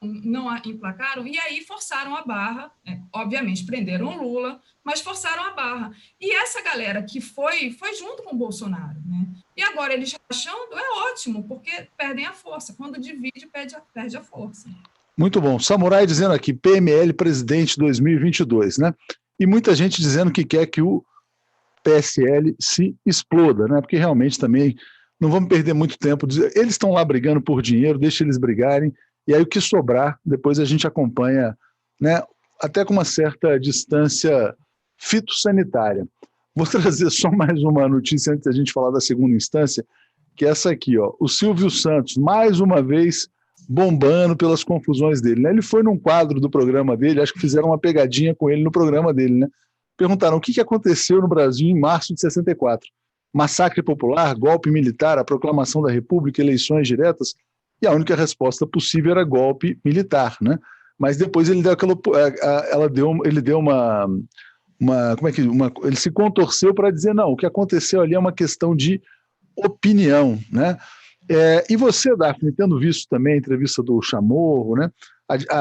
emplacaram, e aí forçaram a barra, obviamente prenderam o Lula, mas forçaram a barra. E essa galera que foi junto com o Bolsonaro, né? E agora eles rachando, é ótimo, porque perdem a força. Quando divide, perde a força. Muito bom. Samurai dizendo aqui, PML presidente 2022, né? E muita gente dizendo que quer que o PSL se exploda, né? Porque realmente também não vamos perder muito tempo. Eles estão lá brigando por dinheiro, deixa eles brigarem, e aí o que sobrar, depois a gente acompanha, né, até com uma certa distância fitossanitária. Vou trazer só mais uma notícia antes da gente falar da segunda instância, que é essa aqui, ó. O Silvio Santos, mais uma vez, bombando pelas confusões dele, né? Ele foi num quadro do programa dele, acho que fizeram uma pegadinha com ele no programa dele, né? Perguntaram o que aconteceu no Brasil em março de 64. Massacre popular, golpe militar, a proclamação da República, eleições diretas, e a única resposta possível era golpe militar, né? Mas depois ele deu ele se contorceu para dizer, não, o que aconteceu ali é uma questão de opinião, né? E você, Daphne, tendo visto também a entrevista do Chamorro, né?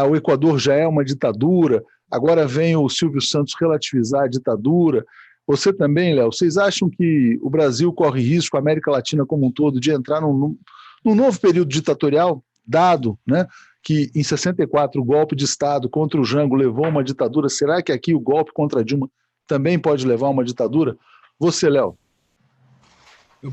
O Equador já é uma ditadura, agora vem o Silvio Santos relativizar a ditadura. Você também, Léo, vocês acham que o Brasil corre risco, a América Latina como um todo, de entrar num novo período ditatorial, dado, né, que em 64 o golpe de Estado contra o Jango levou a uma ditadura? Será que aqui o golpe contra Dilma também pode levar a uma ditadura? Você, Léo.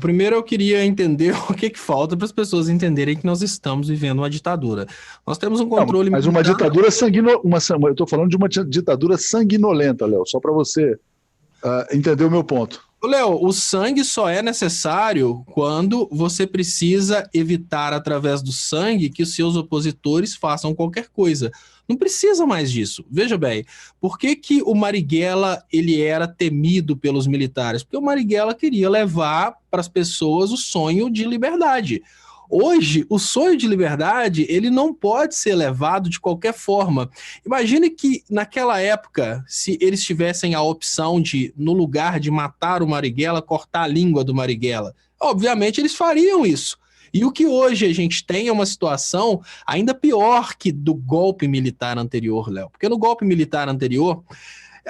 Primeiro eu queria entender o que falta para as pessoas entenderem que nós estamos vivendo uma ditadura. Nós temos um controle... Não, mas uma ditadura eu estou falando de uma ditadura sanguinolenta, Léo, só para você entender o meu ponto. Léo, o sangue só é necessário quando você precisa evitar, através do sangue, que os seus opositores façam qualquer coisa. Não precisa mais disso. Veja bem, por que o Marighella ele era temido pelos militares? Porque o Marighella queria levar para as pessoas o sonho de liberdade. Hoje, o sonho de liberdade, ele não pode ser levado de qualquer forma. Imagine que, naquela época, se eles tivessem a opção de, no lugar de matar o Marighella, cortar a língua do Marighella. Obviamente, eles fariam isso. E o que hoje a gente tem é uma situação ainda pior que do golpe militar anterior, Léo. Porque no golpe militar anterior,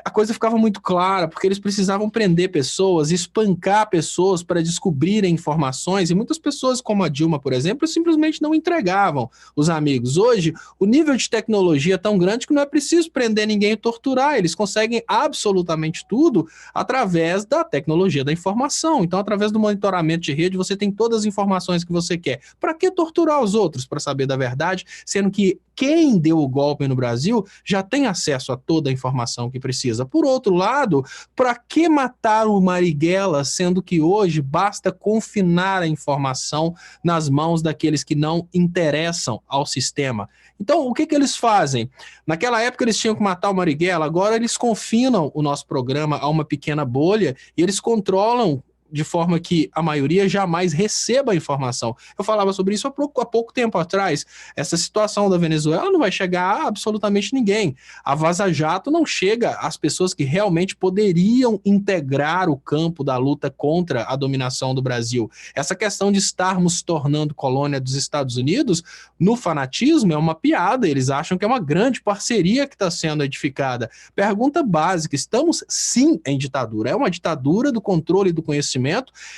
a coisa ficava muito clara, porque eles precisavam prender pessoas, espancar pessoas para descobrirem informações, e muitas pessoas, como a Dilma, por exemplo, simplesmente não entregavam os amigos. Hoje, o nível de tecnologia é tão grande que não é preciso prender ninguém e torturar, eles conseguem absolutamente tudo através da tecnologia da informação. Então, através do monitoramento de rede, você tem todas as informações que você quer. Para que torturar os outros para saber da verdade, sendo que quem deu o golpe no Brasil já tem acesso a toda a informação que precisa? Por outro lado, para que matar o Marighella, sendo que hoje basta confinar a informação nas mãos daqueles que não interessam ao sistema? Então, o que eles fazem? Naquela época eles tinham que matar o Marighella, agora eles confinam o nosso programa a uma pequena bolha e eles controlam de forma que a maioria jamais receba a informação. Eu falava sobre isso há pouco tempo atrás. Essa situação da Venezuela não vai chegar a absolutamente ninguém. A Vaza Jato não chega às pessoas que realmente poderiam integrar o campo da luta contra a dominação do Brasil. Essa questão de estarmos tornando colônia dos Estados Unidos, no fanatismo, é uma piada. Eles acham que é uma grande parceria que está sendo edificada. Pergunta básica: estamos sim em ditadura. É uma ditadura do controle do conhecimento.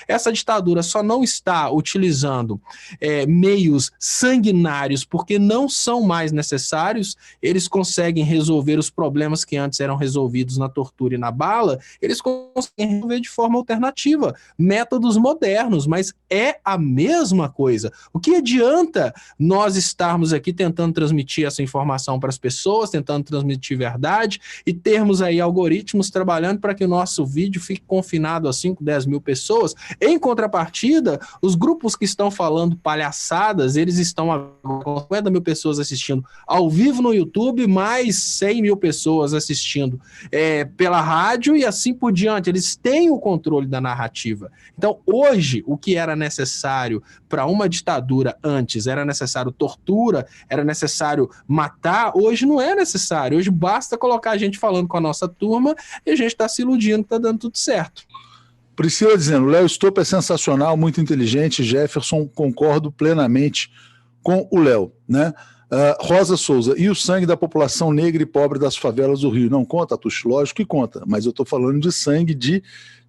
Essa ditadura só não está utilizando meios sanguinários porque não são mais necessários. Eles conseguem resolver os problemas que antes eram resolvidos na tortura e na bala, eles conseguem resolver de forma alternativa, métodos modernos, mas é a mesma coisa. O que adianta nós estarmos aqui tentando transmitir essa informação para as pessoas, tentando transmitir verdade e termos aí algoritmos trabalhando para que o nosso vídeo fique confinado a 5, 10 mil pessoas? Em contrapartida, os grupos que estão falando palhaçadas, eles estão com 50 mil pessoas assistindo ao vivo no YouTube, mais 100 mil pessoas assistindo pela rádio e assim por diante. Eles têm o controle da narrativa. Então, hoje, o que era necessário para uma ditadura antes, era necessário tortura, era necessário matar, hoje não é necessário. Hoje basta colocar a gente falando com a nossa turma e a gente está se iludindo que está dando tudo certo. Priscila dizendo: Léo Stop é sensacional, muito inteligente. Jefferson, concordo plenamente com o Léo, né? Rosa Souza: e o sangue da população negra e pobre das favelas do Rio? Não conta, Tuxo? Lógico que conta, mas eu estou falando de sangue de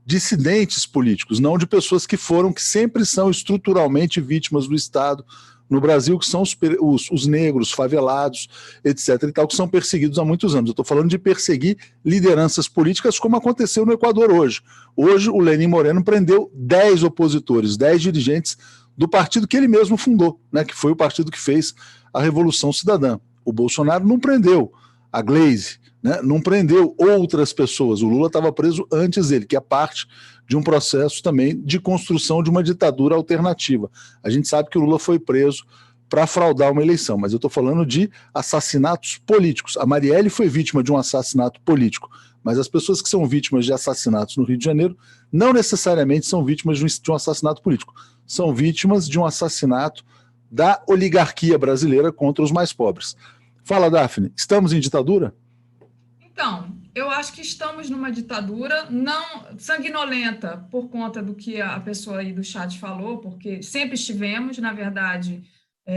dissidentes políticos, não de pessoas que sempre são estruturalmente vítimas do Estado no Brasil, que são os negros, favelados, etc. e tal, que são perseguidos há muitos anos. Eu estou falando de perseguir lideranças políticas, como aconteceu no Equador hoje. Hoje, o Lenín Moreno prendeu 10 opositores, 10 dirigentes do partido que ele mesmo fundou, né, que foi o partido que fez a Revolução Cidadã. O Bolsonaro não prendeu a Gleisi, né, não prendeu outras pessoas. O Lula estava preso antes dele, que é parte de um processo também de construção de uma ditadura alternativa. A gente sabe que o Lula foi preso para fraudar uma eleição, mas eu estou falando de assassinatos políticos. A Marielle foi vítima de um assassinato político, mas as pessoas que são vítimas de assassinatos no Rio de Janeiro não necessariamente são vítimas de um assassinato político, são vítimas de um assassinato da oligarquia brasileira contra os mais pobres. Fala, Daphne, estamos em ditadura? Então, eu acho que estamos numa ditadura não sanguinolenta, por conta do que a pessoa aí do chat falou, porque sempre estivemos, na verdade,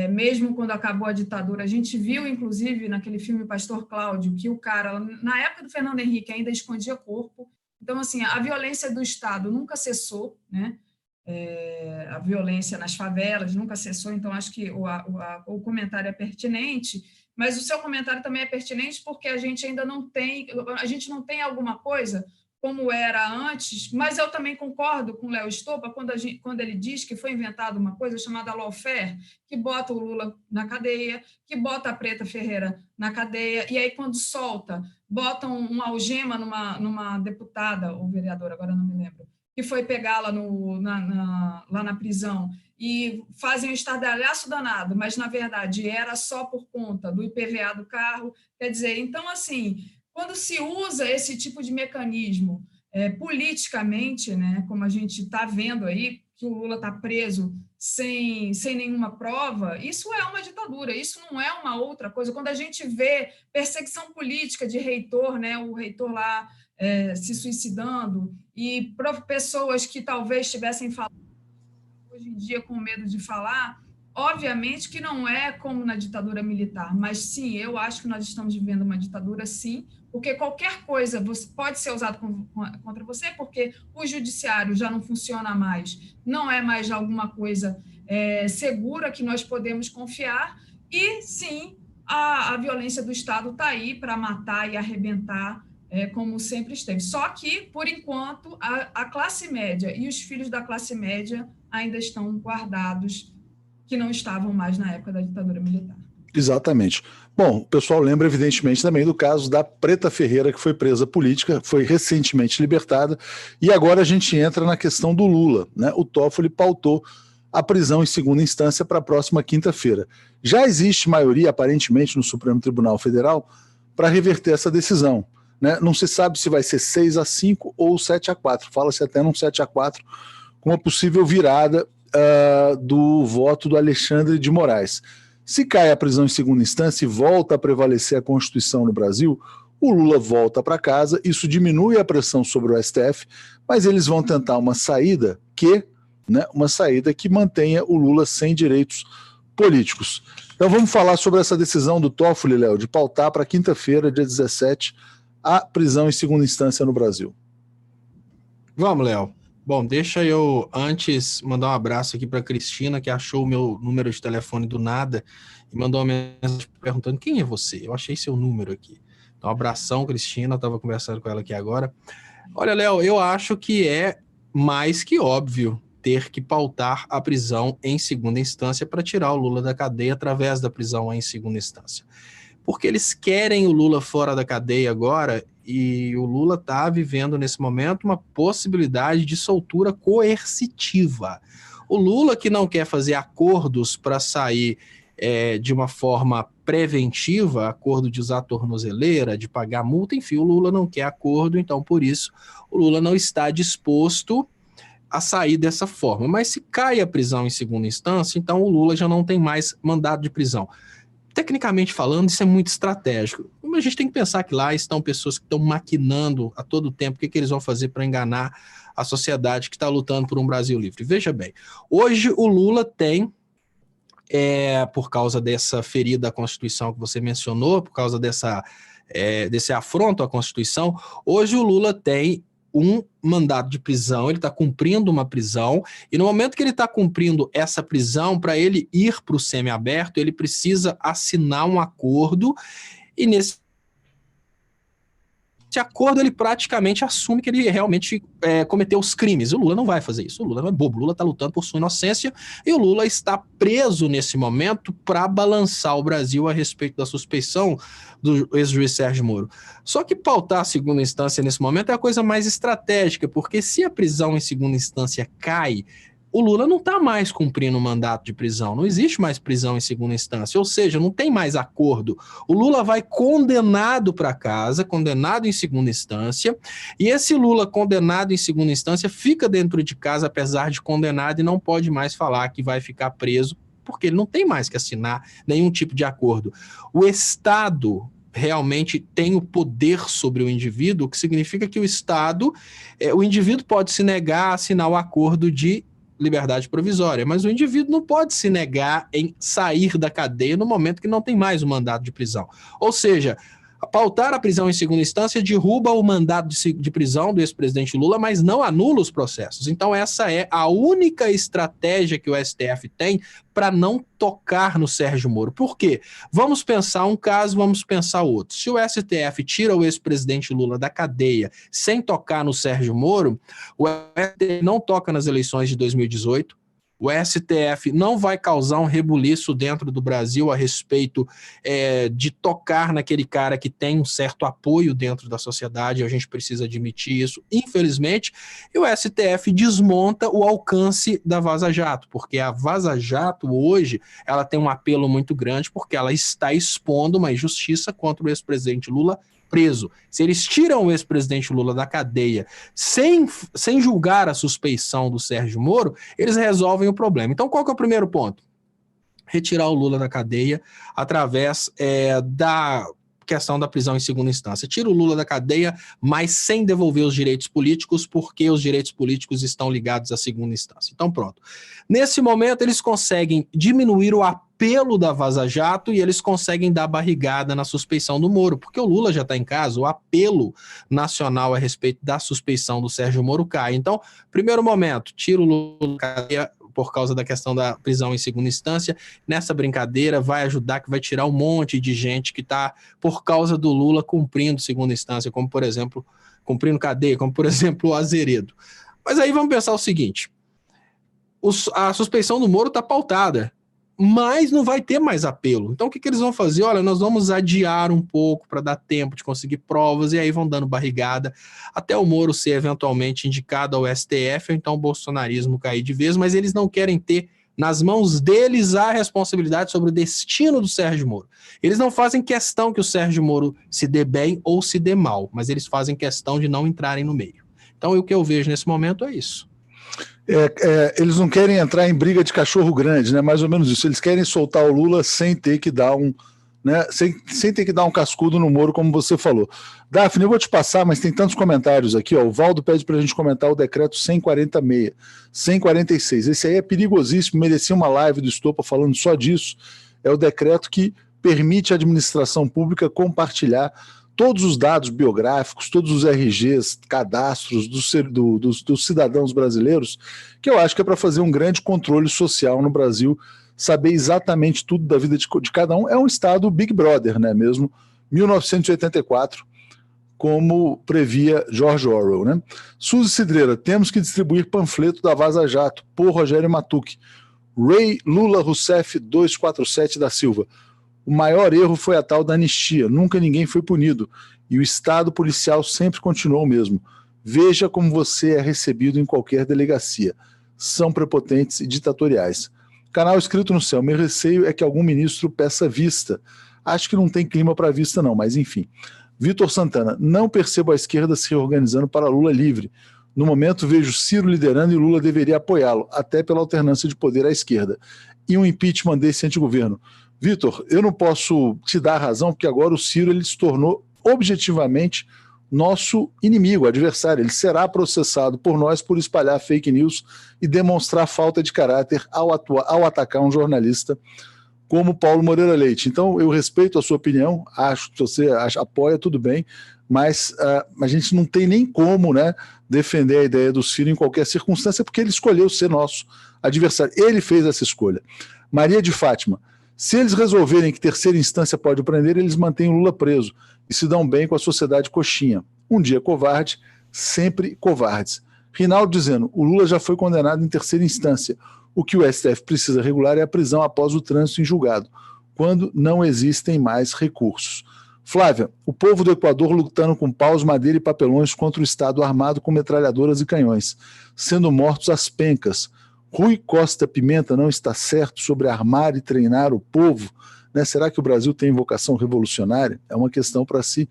mesmo quando acabou a ditadura, a gente viu, inclusive, naquele filme Pastor Cláudio, que o cara, na época do Fernando Henrique, ainda escondia corpo, Então, assim, a violência do Estado nunca cessou, né? A violência nas favelas nunca cessou, então acho que o comentário é pertinente, mas o seu comentário também é pertinente porque a gente ainda não tem alguma coisa como era antes, mas eu também concordo com o Léo Stoppa quando ele diz que foi inventada uma coisa chamada lawfare, que bota o Lula na cadeia, que bota a Preta Ferreira na cadeia, e aí quando solta, botam uma algema numa deputada, ou vereadora, agora não me lembro, que foi pegá-la lá na prisão, e fazem um estardalhaço danado, mas, na verdade, era só por conta do IPVA do carro. Quer dizer, então, assim, quando se usa esse tipo de mecanismo politicamente, né, como a gente está vendo aí, que o Lula está preso sem nenhuma prova, isso é uma ditadura, isso não é uma outra coisa. Quando a gente vê perseguição política de reitor, né, o reitor lá se suicidando, e pessoas que talvez estivessem falando hoje em dia com medo de falar, obviamente que não é como na ditadura militar, mas sim, eu acho que nós estamos vivendo uma ditadura, sim, porque qualquer coisa pode ser usada contra você, porque o judiciário já não funciona mais, não é mais alguma coisa segura que nós podemos confiar, e sim, a violência do Estado está aí para matar e arrebentar, como sempre esteve. Só que, por enquanto, a classe média e os filhos da classe média ainda estão guardados, que não estavam mais na época da ditadura militar. Exatamente. Bom, o pessoal lembra, evidentemente, também do caso da Preta Ferreira, que foi presa política, foi recentemente libertada, e agora a gente entra na questão do Lula, né? O Toffoli pautou a prisão em segunda instância para a próxima quinta-feira. Já existe maioria, aparentemente, no Supremo Tribunal Federal para reverter essa decisão, né? Não se sabe se vai ser 6-5 ou 7-4. Fala-se até num 7-4, com uma possível virada do voto do Alexandre de Moraes. Se cai a prisão em segunda instância e volta a prevalecer a Constituição no Brasil, o Lula volta para casa, isso diminui a pressão sobre o STF, mas eles vão tentar uma saída que mantenha o Lula sem direitos políticos. Então vamos falar sobre essa decisão do Toffoli, Léo, de pautar para quinta-feira, dia 17, a prisão em segunda instância no Brasil. Vamos, Léo. Bom, deixa eu antes mandar um abraço aqui para a Cristina, que achou o meu número de telefone do nada e mandou uma mensagem perguntando quem é você? Eu achei seu número aqui. Então, um abração, Cristina, estava conversando com ela aqui agora. Olha, Léo, eu acho que é mais que óbvio ter que pautar a prisão em segunda instância para tirar o Lula da cadeia através da prisão em segunda instância. Porque eles querem o Lula fora da cadeia agora e o Lula está vivendo nesse momento uma possibilidade de soltura coercitiva. O Lula, que não quer fazer acordos para sair de uma forma preventiva, acordo de usar tornozeleira, de pagar multa, enfim, o Lula não quer acordo, então por isso o Lula não está disposto a sair dessa forma. Mas se cai a prisão em segunda instância, então o Lula já não tem mais mandado de prisão. Tecnicamente falando, isso é muito estratégico. A gente tem que pensar que lá estão pessoas que estão maquinando a todo tempo o que eles vão fazer para enganar a sociedade que está lutando por um Brasil livre. Veja bem, hoje o Lula tem, por causa dessa ferida à Constituição que você mencionou, por causa desse afronto à Constituição, hoje o Lula tem um mandado de prisão, ele está cumprindo uma prisão, e no momento que ele está cumprindo essa prisão, para ele ir para o semiaberto, ele precisa assinar um acordo, e nesse acordo ele praticamente assume que ele realmente cometeu os crimes. O Lula não vai fazer isso, o Lula não é bobo, o Lula está lutando por sua inocência, e o Lula está preso nesse momento para balançar o Brasil a respeito da suspeição do ex-juiz Sérgio Moro. Só que pautar a segunda instância nesse momento é a coisa mais estratégica, porque se a prisão em segunda instância cai, o Lula não está mais cumprindo o mandato de prisão, não existe mais prisão em segunda instância, ou seja, não tem mais acordo. O Lula vai condenado para casa, condenado em segunda instância, e esse Lula condenado em segunda instância fica dentro de casa, apesar de condenado, e não pode mais falar que vai ficar preso, porque ele não tem mais que assinar nenhum tipo de acordo. O Estado realmente tem o poder sobre o indivíduo, o que significa que o indivíduo pode se negar a assinar o acordo de liberdade provisória, mas o indivíduo não pode se negar em sair da cadeia no momento que não tem mais o mandado de prisão. Ou seja, Pautar a prisão em segunda instância derruba o mandato de prisão do ex-presidente Lula, mas não anula os processos. Então essa é a única estratégia que o STF tem para não tocar no Sérgio Moro. Por quê? Vamos pensar um caso, vamos pensar outro. Se o STF tira o ex-presidente Lula da cadeia sem tocar no Sérgio Moro, o STF não toca nas eleições de 2018, o STF não vai causar um rebuliço dentro do Brasil a respeito de tocar naquele cara que tem um certo apoio dentro da sociedade, a gente precisa admitir isso, infelizmente, e o STF desmonta o alcance da Vaza Jato, porque a Vaza Jato hoje, ela tem um apelo muito grande, porque ela está expondo uma injustiça contra o ex-presidente Lula preso. Se eles tiram o ex-presidente Lula da cadeia sem julgar a suspeição do Sérgio Moro, eles resolvem o problema. Então, qual que é o primeiro ponto? Retirar o Lula da cadeia através da questão da prisão em segunda instância. Tira o Lula da cadeia, mas sem devolver os direitos políticos, porque os direitos políticos estão ligados à segunda instância. Então, pronto. Nesse momento, eles conseguem diminuir o apelo da Vaza Jato e eles conseguem dar barrigada na suspeição do Moro, porque o Lula já está em casa, o apelo nacional a respeito da suspeição do Sérgio Moro cai. Então, primeiro momento, tira o Lula da cadeia por causa da questão da prisão em segunda instância. Nessa brincadeira vai ajudar, que vai tirar um monte de gente que está, por causa do Lula, cumprindo segunda instância, como, por exemplo, cumprindo cadeia, como, por exemplo, o Azeredo. Mas aí vamos pensar o seguinte, a suspeição do Moro está pautada, mas não vai ter mais apelo. Então o que eles vão fazer? Olha, nós vamos adiar um pouco para dar tempo de conseguir provas, e aí vão dando barrigada até o Moro ser eventualmente indicado ao STF, ou então o bolsonarismo cair de vez, mas eles não querem ter nas mãos deles a responsabilidade sobre o destino do Sérgio Moro. Eles não fazem questão que o Sérgio Moro se dê bem ou se dê mal, mas eles fazem questão de não entrarem no meio. Então o que eu vejo nesse momento é isso. Eles não querem entrar em briga de cachorro grande, né? Mais ou menos isso. Eles querem soltar o Lula sem ter que dar sem ter que dar um cascudo no Moro, como você falou. Daphne, eu vou te passar, mas tem tantos comentários aqui. Ó. O Valdo pede para a gente comentar o decreto 146. Esse aí é perigosíssimo, merecia uma live do Estopa falando só disso. É o decreto que permite à administração pública compartilhar todos os dados biográficos, todos os RGs, cadastros dos cidadãos brasileiros, que eu acho que é para fazer um grande controle social no Brasil, saber exatamente tudo da vida de cada um. É um Estado Big Brother, né? Mesmo 1984, como previa George Orwell, né? Suzy Cidreira, temos que distribuir panfleto da Vaza Jato, por Rogério Matuque. Ray Lula Rousseff 247 da Silva. O maior erro foi a tal da anistia, nunca ninguém foi punido, e o Estado policial sempre continuou o mesmo. Veja como você é recebido em qualquer delegacia. São prepotentes e ditatoriais. Canal Escrito no Céu, meu receio é que algum ministro peça vista. Acho que não tem clima para vista não, mas enfim. Vitor Santana, não percebo a esquerda se reorganizando para Lula livre. No momento vejo Ciro liderando e Lula deveria apoiá-lo, até pela alternância de poder à esquerda. E um impeachment desse antigoverno. Vitor, eu não posso te dar a razão, porque agora o Ciro ele se tornou objetivamente nosso inimigo, adversário. Ele será processado por nós por espalhar fake news e demonstrar falta de caráter ao atacar um jornalista como Paulo Moreira Leite. Então, eu respeito a sua opinião, acho que você apoia, tudo bem, mas a gente não tem nem como, né, defender a ideia do Ciro em qualquer circunstância, porque ele escolheu ser nosso adversário. Ele fez essa escolha. Maria de Fátima, se eles resolverem que terceira instância pode prender, eles mantêm o Lula preso e se dão bem com a sociedade coxinha. Um dia covarde, sempre covardes. Rinaldo dizendo, o Lula já foi condenado em terceira instância. O que o STF precisa regular é a prisão após o trânsito em julgado, quando não existem mais recursos. Flávia, o povo do Equador lutando com paus, madeira e papelões contra o Estado armado com metralhadoras e canhões, sendo mortos às pencas. Rui Costa Pimenta não está certo sobre armar e treinar o povo, né? Será que o Brasil tem vocação revolucionária? É uma questão para se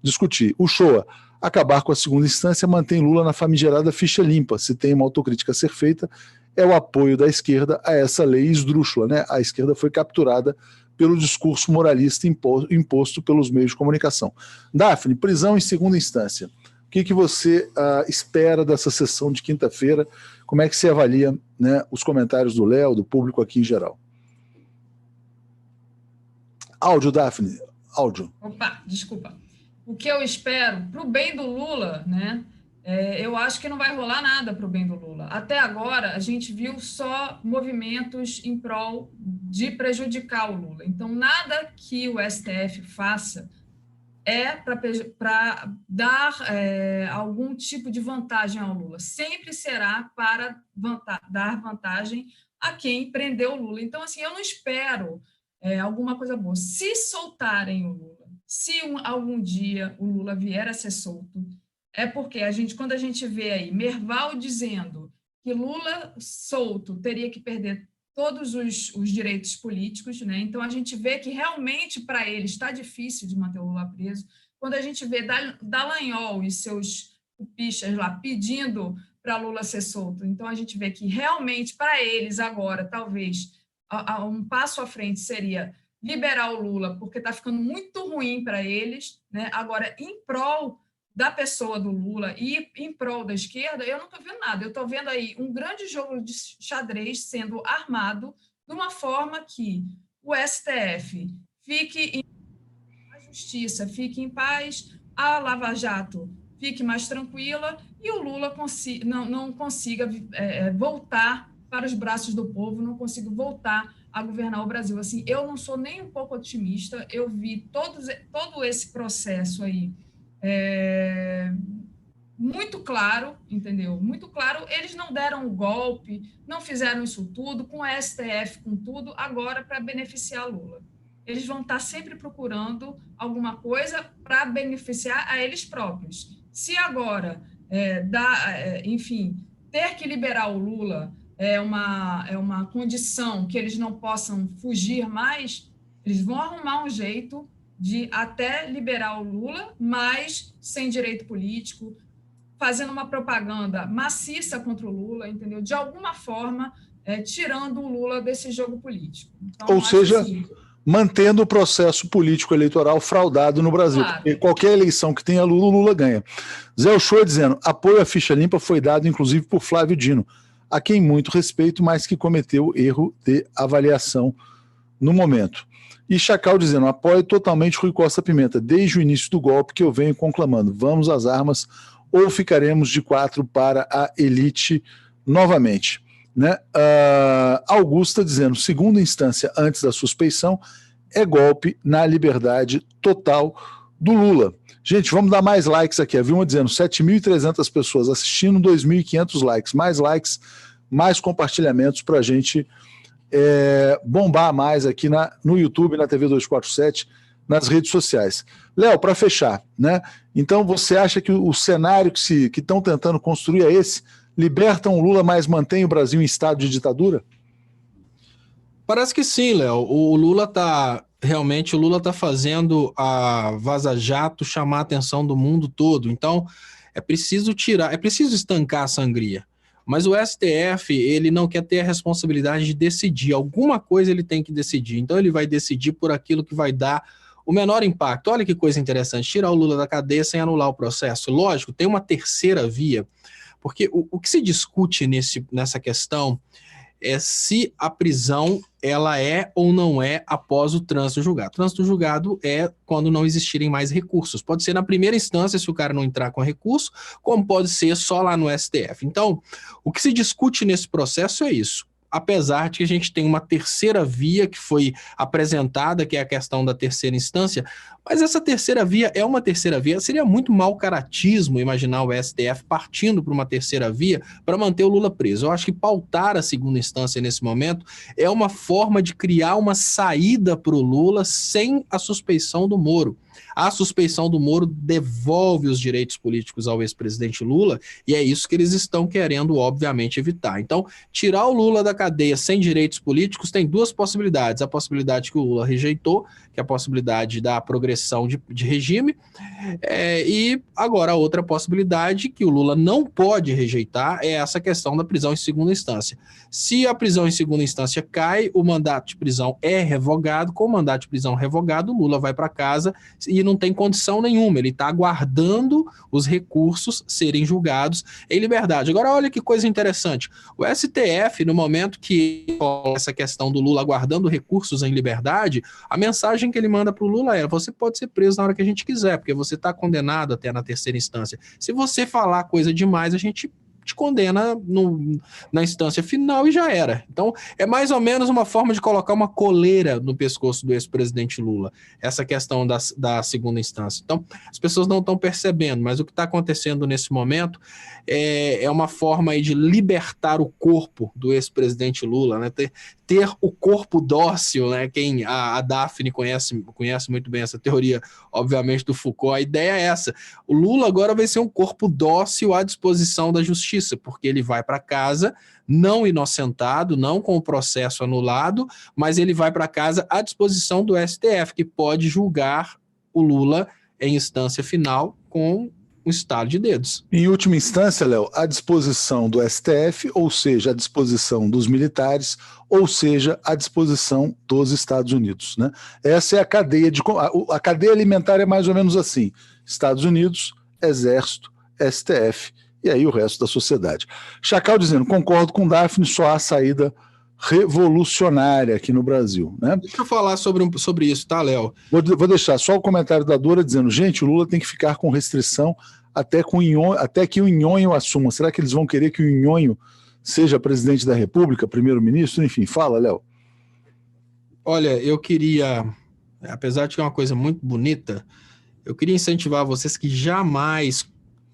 discutir. O Shoa, acabar com a segunda instância mantém Lula na famigerada ficha limpa. Se tem uma autocrítica a ser feita, é o apoio da esquerda a essa lei esdrúxula, né? A esquerda foi capturada pelo discurso moralista imposto pelos meios de comunicação. Daphne, prisão em segunda instância. O que você espera dessa sessão de quinta-feira? Como é que você avalia, né, os comentários do Léo, do público aqui em geral? Áudio, Daphne. áudio. Opa, desculpa. O que eu espero para o bem do Lula, né? Eu acho que não vai rolar nada para o bem do Lula. Até agora, a gente viu só movimentos em prol de prejudicar o Lula. Então, nada que o STF faça para dar algum tipo de vantagem ao Lula. Sempre será para dar vantagem a quem prendeu o Lula. Então, assim, eu não espero alguma coisa boa. Se soltarem o Lula, se algum dia o Lula vier a ser solto, é porque quando a gente vê aí Merval dizendo que Lula solto teria que perder todos os direitos políticos, né? Então a gente vê que realmente para ele está difícil de manter o Lula preso. Quando a gente vê Dallagnol e seus pichas lá pedindo para Lula ser solto, então a gente vê que realmente para eles agora talvez um passo à frente seria liberar o Lula, porque está ficando muito ruim para eles, né? Agora, em prol da pessoa do Lula e em prol da esquerda, eu não estou vendo nada. Eu estou vendo aí um grande jogo de xadrez sendo armado de uma forma que o STF fique em paz, a justiça fique em paz, a Lava Jato fique mais tranquila e o Lula não consiga voltar para os braços do povo, não consiga voltar a governar o Brasil. Assim, eu não sou nem um pouco otimista, eu vi todo esse processo aí muito claro, entendeu? Muito claro, eles não deram o golpe, não fizeram isso tudo, com a STF, com tudo, agora para beneficiar Lula. Eles vão estar sempre procurando alguma coisa para beneficiar a eles próprios. Se agora, enfim, ter que liberar o Lula é uma condição que eles não possam fugir mais, eles vão arrumar um jeito de até liberar o Lula, mas sem direito político, fazendo uma propaganda maciça contra o Lula, entendeu? De alguma forma, tirando o Lula desse jogo político. Então, ou seja, assim, mantendo o processo político eleitoral fraudado no Brasil. Claro. Porque qualquer eleição que tenha Lula, o Lula ganha. Zé Uchoa dizendo, apoio à ficha limpa foi dado, inclusive, por Flávio Dino, a quem muito respeito, mas que cometeu erro de avaliação no momento. E Chacal dizendo, apoio totalmente Rui Costa Pimenta, desde o início do golpe que eu venho conclamando, vamos às armas ou ficaremos de 4 para a elite novamente. Né? Augusta dizendo, segunda instância antes da suspeição, é golpe na liberdade total do Lula. Gente, vamos dar mais likes aqui. A Vilma dizendo, 7.300 pessoas assistindo, 2.500 likes, mais compartilhamentos para a gente bombar mais aqui no YouTube, na TV 247, nas redes sociais. Léo, para fechar, né? Então você acha que o cenário que estão tentando construir é esse? Libertam o Lula, mas mantém o Brasil em estado de ditadura? Parece que sim, Léo. O Lula está fazendo a Vaza Jato chamar a atenção do mundo todo. Então, é preciso estancar a sangria. Mas o STF, ele não quer ter a responsabilidade de decidir. Alguma coisa ele tem que decidir. Então ele vai decidir por aquilo que vai dar o menor impacto. Olha que coisa interessante, tirar o Lula da cadeia sem anular o processo. Lógico, tem uma terceira via, porque o que se discute nessa questão é se a prisão ela é ou não é após o trânsito julgado. O trânsito julgado é quando não existirem mais recursos. Pode ser na primeira instância, se o cara não entrar com recurso, como pode ser só lá no STF. Então, o que se discute nesse processo é isso. Apesar de que a gente tem uma terceira via que foi apresentada, que é a questão da terceira instância, mas essa terceira via é uma terceira via. Seria muito mau caratismo imaginar o STF partindo para uma terceira via para manter o Lula preso. Eu acho que pautar a segunda instância nesse momento é uma forma de criar uma saída para o Lula sem a suspeição do Moro. A suspeição do Moro devolve os direitos políticos ao ex-presidente Lula e é isso que eles estão querendo, obviamente, evitar. Então, tirar o Lula da cadeia sem direitos políticos tem duas possibilidades. A possibilidade que o Lula rejeitou, que é a possibilidade da progressão de regime, e agora a outra possibilidade que o Lula não pode rejeitar é essa questão da prisão em segunda instância. Se a prisão em segunda instância cai, o mandato de prisão é revogado. Com o mandato de prisão revogado, o Lula vai para casa e não tem condição nenhuma, ele está aguardando os recursos serem julgados em liberdade. Agora, olha que coisa interessante, o STF, no momento que essa questão do Lula aguardando recursos em liberdade, a mensagem que ele manda para o Lula é: você pode ser preso na hora que a gente quiser, porque você está condenado até na terceira instância. Se você falar coisa demais, a gente te condena na instância final e já era. Então, é mais ou menos uma forma de colocar uma coleira no pescoço do ex-presidente Lula, essa questão da segunda instância. Então, as pessoas não estão percebendo, mas o que está acontecendo nesse momento é uma forma aí de libertar o corpo do ex-presidente Lula, né? Ter o corpo dócil, né? Quem a Daphne conhece muito bem essa teoria, obviamente, do Foucault. A ideia é essa: o Lula agora vai ser um corpo dócil à disposição da justiça, porque ele vai para casa não inocentado, não com o processo anulado, mas ele vai para casa à disposição do STF, que pode julgar o Lula em instância final com um estalo de dedos. Em última instância, Léo, à disposição do STF, ou seja, à disposição dos militares, ou seja, à disposição dos Estados Unidos, né? Essa é a cadeia a cadeia alimentar é mais ou menos assim: Estados Unidos, Exército, STF e aí o resto da sociedade. Chacal dizendo: concordo com Daphne, só há saída revolucionária aqui no Brasil, né? Deixa eu falar sobre isso, tá, Léo? Vou deixar só o comentário da Dora dizendo: gente, o Lula tem que ficar com restrição até que o Nhonho assuma. Será que eles vão querer que o Nhonho seja presidente da República, primeiro-ministro? Enfim, fala, Léo. Olha, eu queria, apesar de que é uma coisa muito bonita, eu queria incentivar vocês que jamais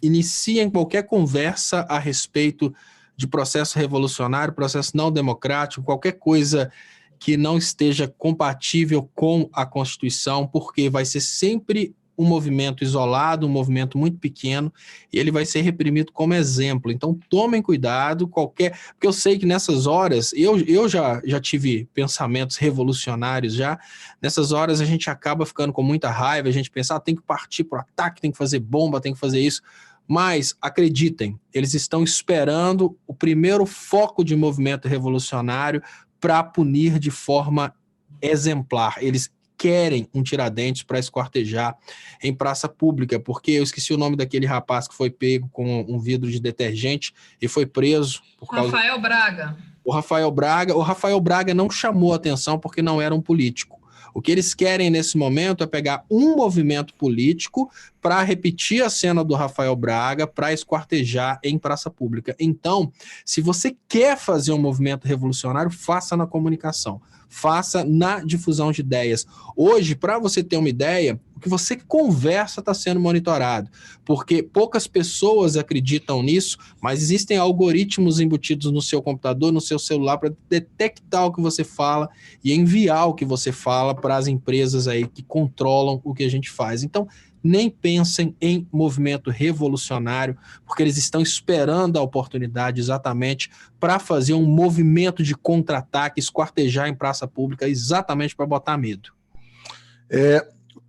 iniciem qualquer conversa a respeito de processo revolucionário, processo não democrático, qualquer coisa que não esteja compatível com a Constituição, porque vai ser sempre um movimento isolado, um movimento muito pequeno, e ele vai ser reprimido como exemplo. Então, tomem cuidado, porque eu sei que nessas horas, eu já tive pensamentos revolucionários já, nessas horas a gente acaba ficando com muita raiva, a gente pensa, tem que partir para o ataque, tem que fazer bomba, tem que fazer isso. Mas, acreditem, eles estão esperando o primeiro foco de movimento revolucionário para punir de forma exemplar. Eles querem um Tiradentes para esquartejar em praça pública, porque eu esqueci o nome daquele rapaz que foi pego com um vidro de detergente e foi preso por causa... Rafael Braga. O Rafael Braga não chamou atenção porque não era um político. O que eles querem nesse momento é pegar um movimento político para repetir a cena do Rafael Braga, para esquartejar em praça pública. Então, se você quer fazer um movimento revolucionário, faça na comunicação, faça na difusão de ideias. Hoje, para você ter uma ideia, o que você conversa está sendo monitorado, porque poucas pessoas acreditam nisso, mas existem algoritmos embutidos no seu computador, no seu celular, para detectar o que você fala e enviar o que você fala para as empresas aí que controlam o que a gente faz. Então, nem pensem em movimento revolucionário, porque eles estão esperando a oportunidade exatamente para fazer um movimento de contra-ataque, esquartejar em praça pública, exatamente para botar medo.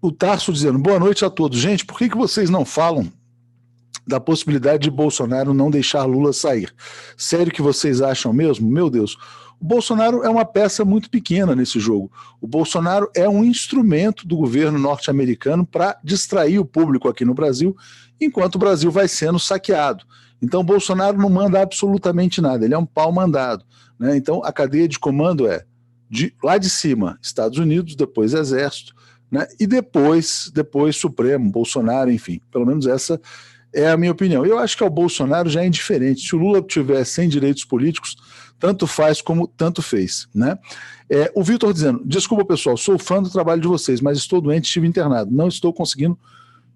O Tarso dizendo: boa noite a todos. Gente, por que vocês não falam da possibilidade de Bolsonaro não deixar Lula sair? Sério que vocês acham mesmo? Meu Deus. O Bolsonaro é uma peça muito pequena nesse jogo. O Bolsonaro é um instrumento do governo norte-americano para distrair o público aqui no Brasil, enquanto o Brasil vai sendo saqueado. Então, o Bolsonaro não manda absolutamente nada, ele é um pau mandado, né? Então, a cadeia de comando é lá de cima, Estados Unidos, depois Exército, né? E depois Supremo, Bolsonaro, enfim. Pelo menos essa é a minha opinião. Eu acho que ao Bolsonaro já é indiferente. Se o Lula tiver sem direitos políticos, tanto faz como tanto fez, né? O Vitor dizendo: desculpa, pessoal, sou fã do trabalho de vocês, mas estou doente, estive internado. Não estou conseguindo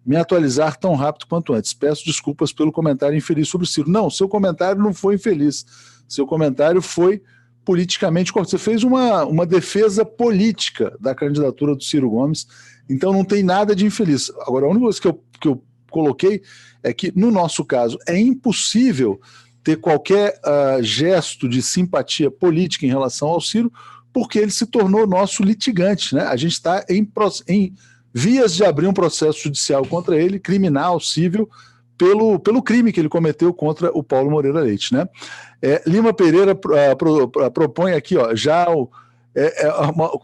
me atualizar tão rápido quanto antes. Peço desculpas pelo comentário infeliz sobre o Ciro. Não, seu comentário não foi infeliz. Seu comentário foi politicamente correto. Você fez uma defesa política da candidatura do Ciro Gomes, então não tem nada de infeliz. Agora, a única coisa que eu coloquei é que, no nosso caso, é impossível ter qualquer gesto de simpatia política em relação ao Ciro, porque ele se tornou nosso litigante, né? A gente está em vias de abrir um processo judicial contra ele, criminal, civil, pelo crime que ele cometeu contra o Paulo Moreira Leite, né? Lima Pereira propõe aqui, ó, já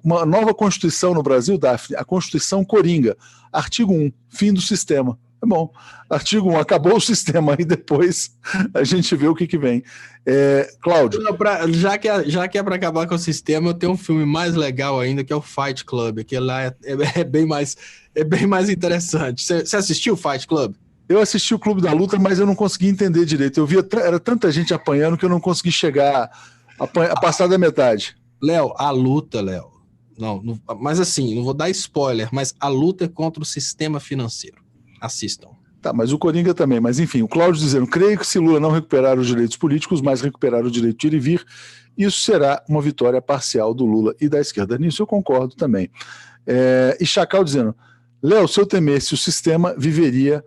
Uma nova Constituição no Brasil, Daphne, a Constituição Coringa, artigo 1, fim do sistema. É bom, artigo 1, acabou o sistema, aí depois a gente vê o que vem. Cláudio. Já que é para acabar com o sistema, eu tenho um filme mais legal ainda, que é o Fight Club, que lá é bem mais interessante. Você assistiu o Fight Club? Eu assisti o Clube da Luta, mas eu não consegui entender direito. Eu via, era tanta gente apanhando que eu não consegui chegar a passar da metade. Léo, a luta, Léo. Não, mas assim, não vou dar spoiler, mas a luta é contra o sistema financeiro. Assistam. Tá, mas o Coringa também. Mas enfim, o Cláudio dizendo, creio que se Lula não recuperar os direitos políticos, mas recuperar o direito de ir e vir, isso será uma vitória parcial do Lula e da esquerda. Nisso eu concordo também. E Chacal dizendo, Léo, se eu temesse o sistema, viveria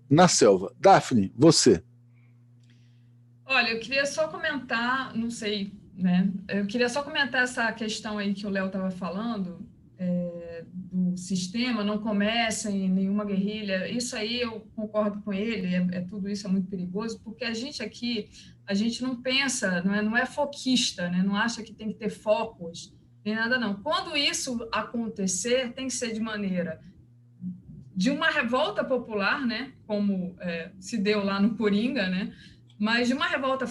na selva. Daphne, você. Olha, eu queria só comentar, não sei, né? Eu queria só comentar essa questão aí que o Léo estava falando, do sistema, não começa em nenhuma guerrilha. Isso aí eu concordo com ele, tudo isso é muito perigoso, porque a gente aqui, a gente não pensa, não é foquista, né? Não acha que tem que ter focos, nem nada não. Quando isso acontecer, tem que ser de maneira de uma revolta popular, né, como se deu lá no Coringa, né, mas de uma revolta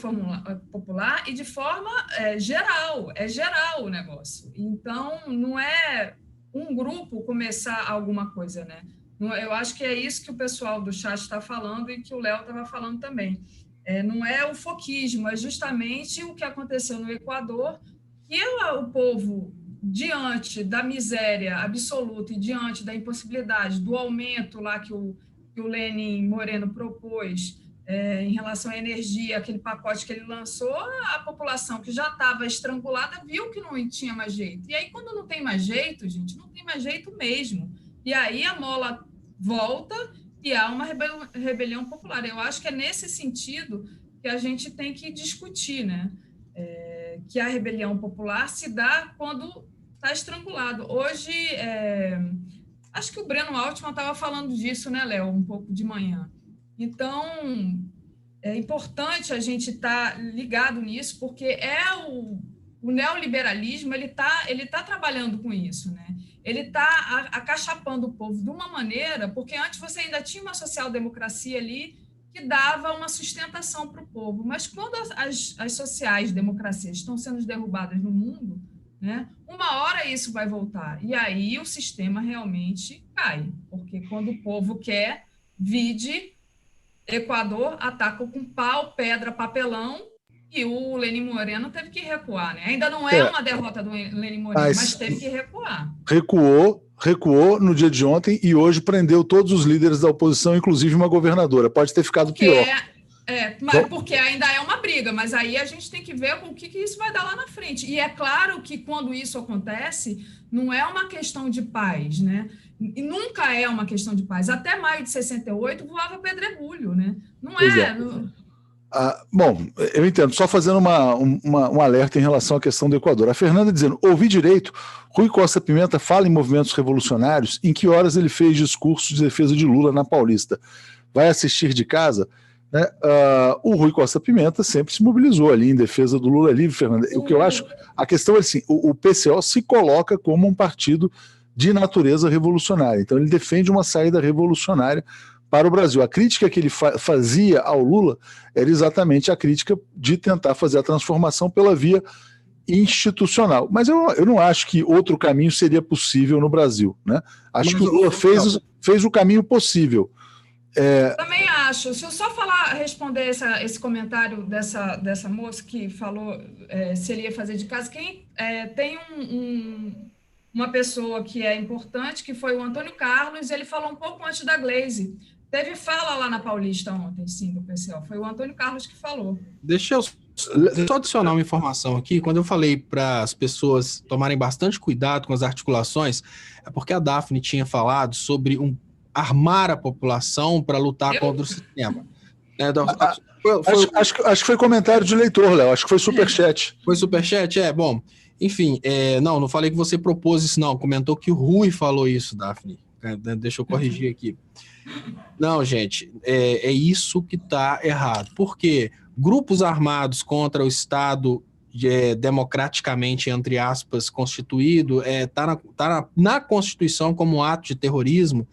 popular e de forma geral, é geral o negócio. Então, não é um grupo começar alguma coisa, né? Eu acho que é isso que o pessoal do chat está falando e que o Léo estava falando também. Não é o foquismo, é justamente o que aconteceu no Equador, que o povo, diante da miséria absoluta e diante da impossibilidade do aumento lá que o Lenin Moreno propôs em relação à energia, aquele pacote que ele lançou, a população que já estava estrangulada viu que não tinha mais jeito. E aí, quando não tem mais jeito, gente, não tem mais jeito mesmo. E aí a mola volta e há uma rebelião popular. Eu acho que é nesse sentido que a gente tem que discutir, né? Que a rebelião popular se dá quando está estrangulado. Hoje, acho que o Breno Altman estava falando disso, né, Léo, um pouco de manhã. Então, é importante a gente estar ligado nisso, porque o neoliberalismo, ele tá trabalhando com isso, né? Ele está acachapando o povo de uma maneira, porque antes você ainda tinha uma social-democracia ali que dava uma sustentação para o povo, mas quando as sociais-democracias estão sendo derrubadas no mundo, né, uma hora isso vai voltar, e aí o sistema realmente cai, porque quando o povo quer, vide Equador, ataca com pau, pedra, papelão, e o Lenin Moreno teve que recuar, né? Ainda não é uma derrota do Lenin Moreno, mas teve que recuar. Recuou no dia de ontem e hoje prendeu todos os líderes da oposição, inclusive uma governadora. Pode ter ficado pior. Porque ainda é uma briga, mas aí a gente tem que ver o que isso vai dar lá na frente. E é claro que quando isso acontece, não é uma questão de paz, né? E nunca é uma questão de paz. Até maio de 68 voava pedregulho, né? Não é. Bom, eu entendo. Só fazendo um alerta em relação à questão do Equador. A Fernanda dizendo, ouvi direito, Rui Costa Pimenta fala em movimentos revolucionários, em que horas ele fez discurso de defesa de Lula na Paulista? Vai assistir de casa? Né? O Rui Costa Pimenta sempre se mobilizou ali em defesa do Lula livre, Fernanda. O que eu acho, a questão é assim, o PCO se coloca como um partido de natureza revolucionária. Então ele defende uma saída revolucionária para o Brasil. A crítica que ele fazia ao Lula era exatamente a crítica de tentar fazer a transformação pela via institucional. Mas eu não acho que outro caminho seria possível no Brasil, né? Acho que o Lula fez o caminho possível. Também acho. Deixa eu só responder esse comentário dessa moça que falou se ele ia fazer de casa. Tem uma pessoa que é importante, que foi o Antônio Carlos, ele falou um pouco antes da Gleisi. Teve fala lá na Paulista ontem, sim, do PCO. Foi o Antônio Carlos que falou. Deixa eu só adicionar uma informação aqui. Quando eu falei para as pessoas tomarem bastante cuidado com as articulações, é porque a Daphne tinha falado sobre armar a população para lutar contra o sistema. Acho que foi comentário de leitor, Léo. Acho que foi superchat. Foi superchat? Bom. Enfim, não falei que você propôs isso, não. Comentou que o Rui falou isso, Daphne. Deixa eu corrigir aqui. Não, gente, é isso que está errado. Porque grupos armados contra o Estado democraticamente, entre aspas, constituído, tá na Constituição como ato de terrorismo,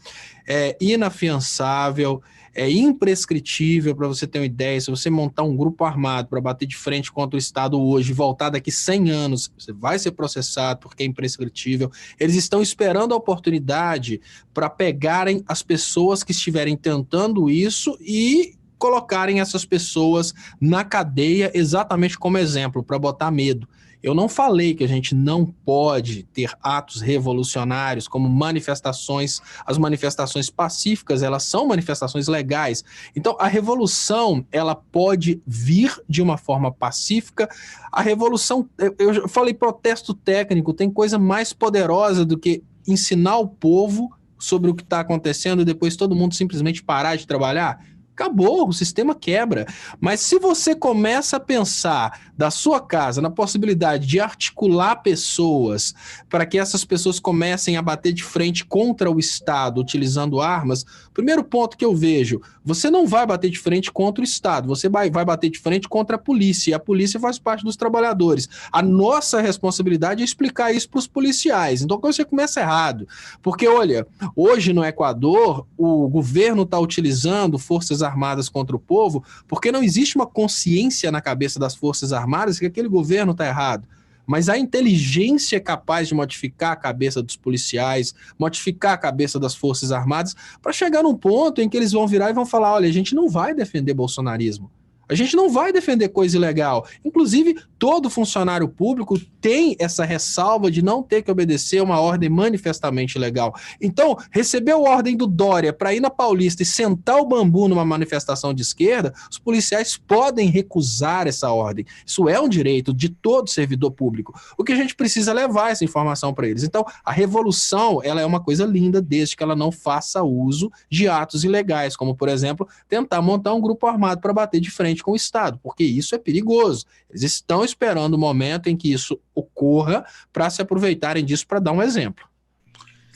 é inafiançável, é imprescritível. Para você ter uma ideia, se você montar um grupo armado para bater de frente contra o Estado hoje e voltar daqui 100 anos, você vai ser processado porque é imprescritível. Eles estão esperando a oportunidade para pegarem as pessoas que estiverem tentando isso e colocarem essas pessoas na cadeia exatamente como exemplo, para botar medo. Eu não falei que a gente não pode ter atos revolucionários como manifestações. As manifestações pacíficas, elas são manifestações legais. Então, a revolução, ela pode vir de uma forma pacífica. A revolução, eu falei protesto técnico, tem coisa mais poderosa do que ensinar o povo sobre o que está acontecendo e depois todo mundo simplesmente parar de trabalhar. Acabou, o sistema quebra. Mas se você começa a pensar da sua casa na possibilidade de articular pessoas para que essas pessoas comecem a bater de frente contra o Estado utilizando armas, primeiro ponto que eu vejo, você não vai bater de frente contra o Estado, você vai bater de frente contra a polícia, e a polícia faz parte dos trabalhadores. A nossa responsabilidade é explicar isso para os policiais. Então você começa errado, porque olha, hoje no Equador, o governo está utilizando forças armadas contra o povo, porque não existe uma consciência na cabeça das Forças Armadas que aquele governo está errado. Mas a inteligência é capaz de modificar a cabeça dos policiais, modificar a cabeça das Forças Armadas, para chegar num ponto em que eles vão virar e vão falar, olha, a gente não vai defender bolsonarismo. A gente não vai defender coisa ilegal. Inclusive, todo funcionário público tem essa ressalva de não ter que obedecer uma ordem manifestamente ilegal. Então, recebeu a ordem do Dória para ir na Paulista e sentar o bambu numa manifestação de esquerda, os policiais podem recusar essa ordem. Isso é um direito de todo servidor público. O que a gente precisa é levar essa informação para eles. Então, a revolução, ela é uma coisa linda desde que ela não faça uso de atos ilegais, como, por exemplo, tentar montar um grupo armado para bater de frente com o Estado, porque isso é perigoso. Eles estão esperando o momento em que isso ocorra para se aproveitarem disso para dar um exemplo.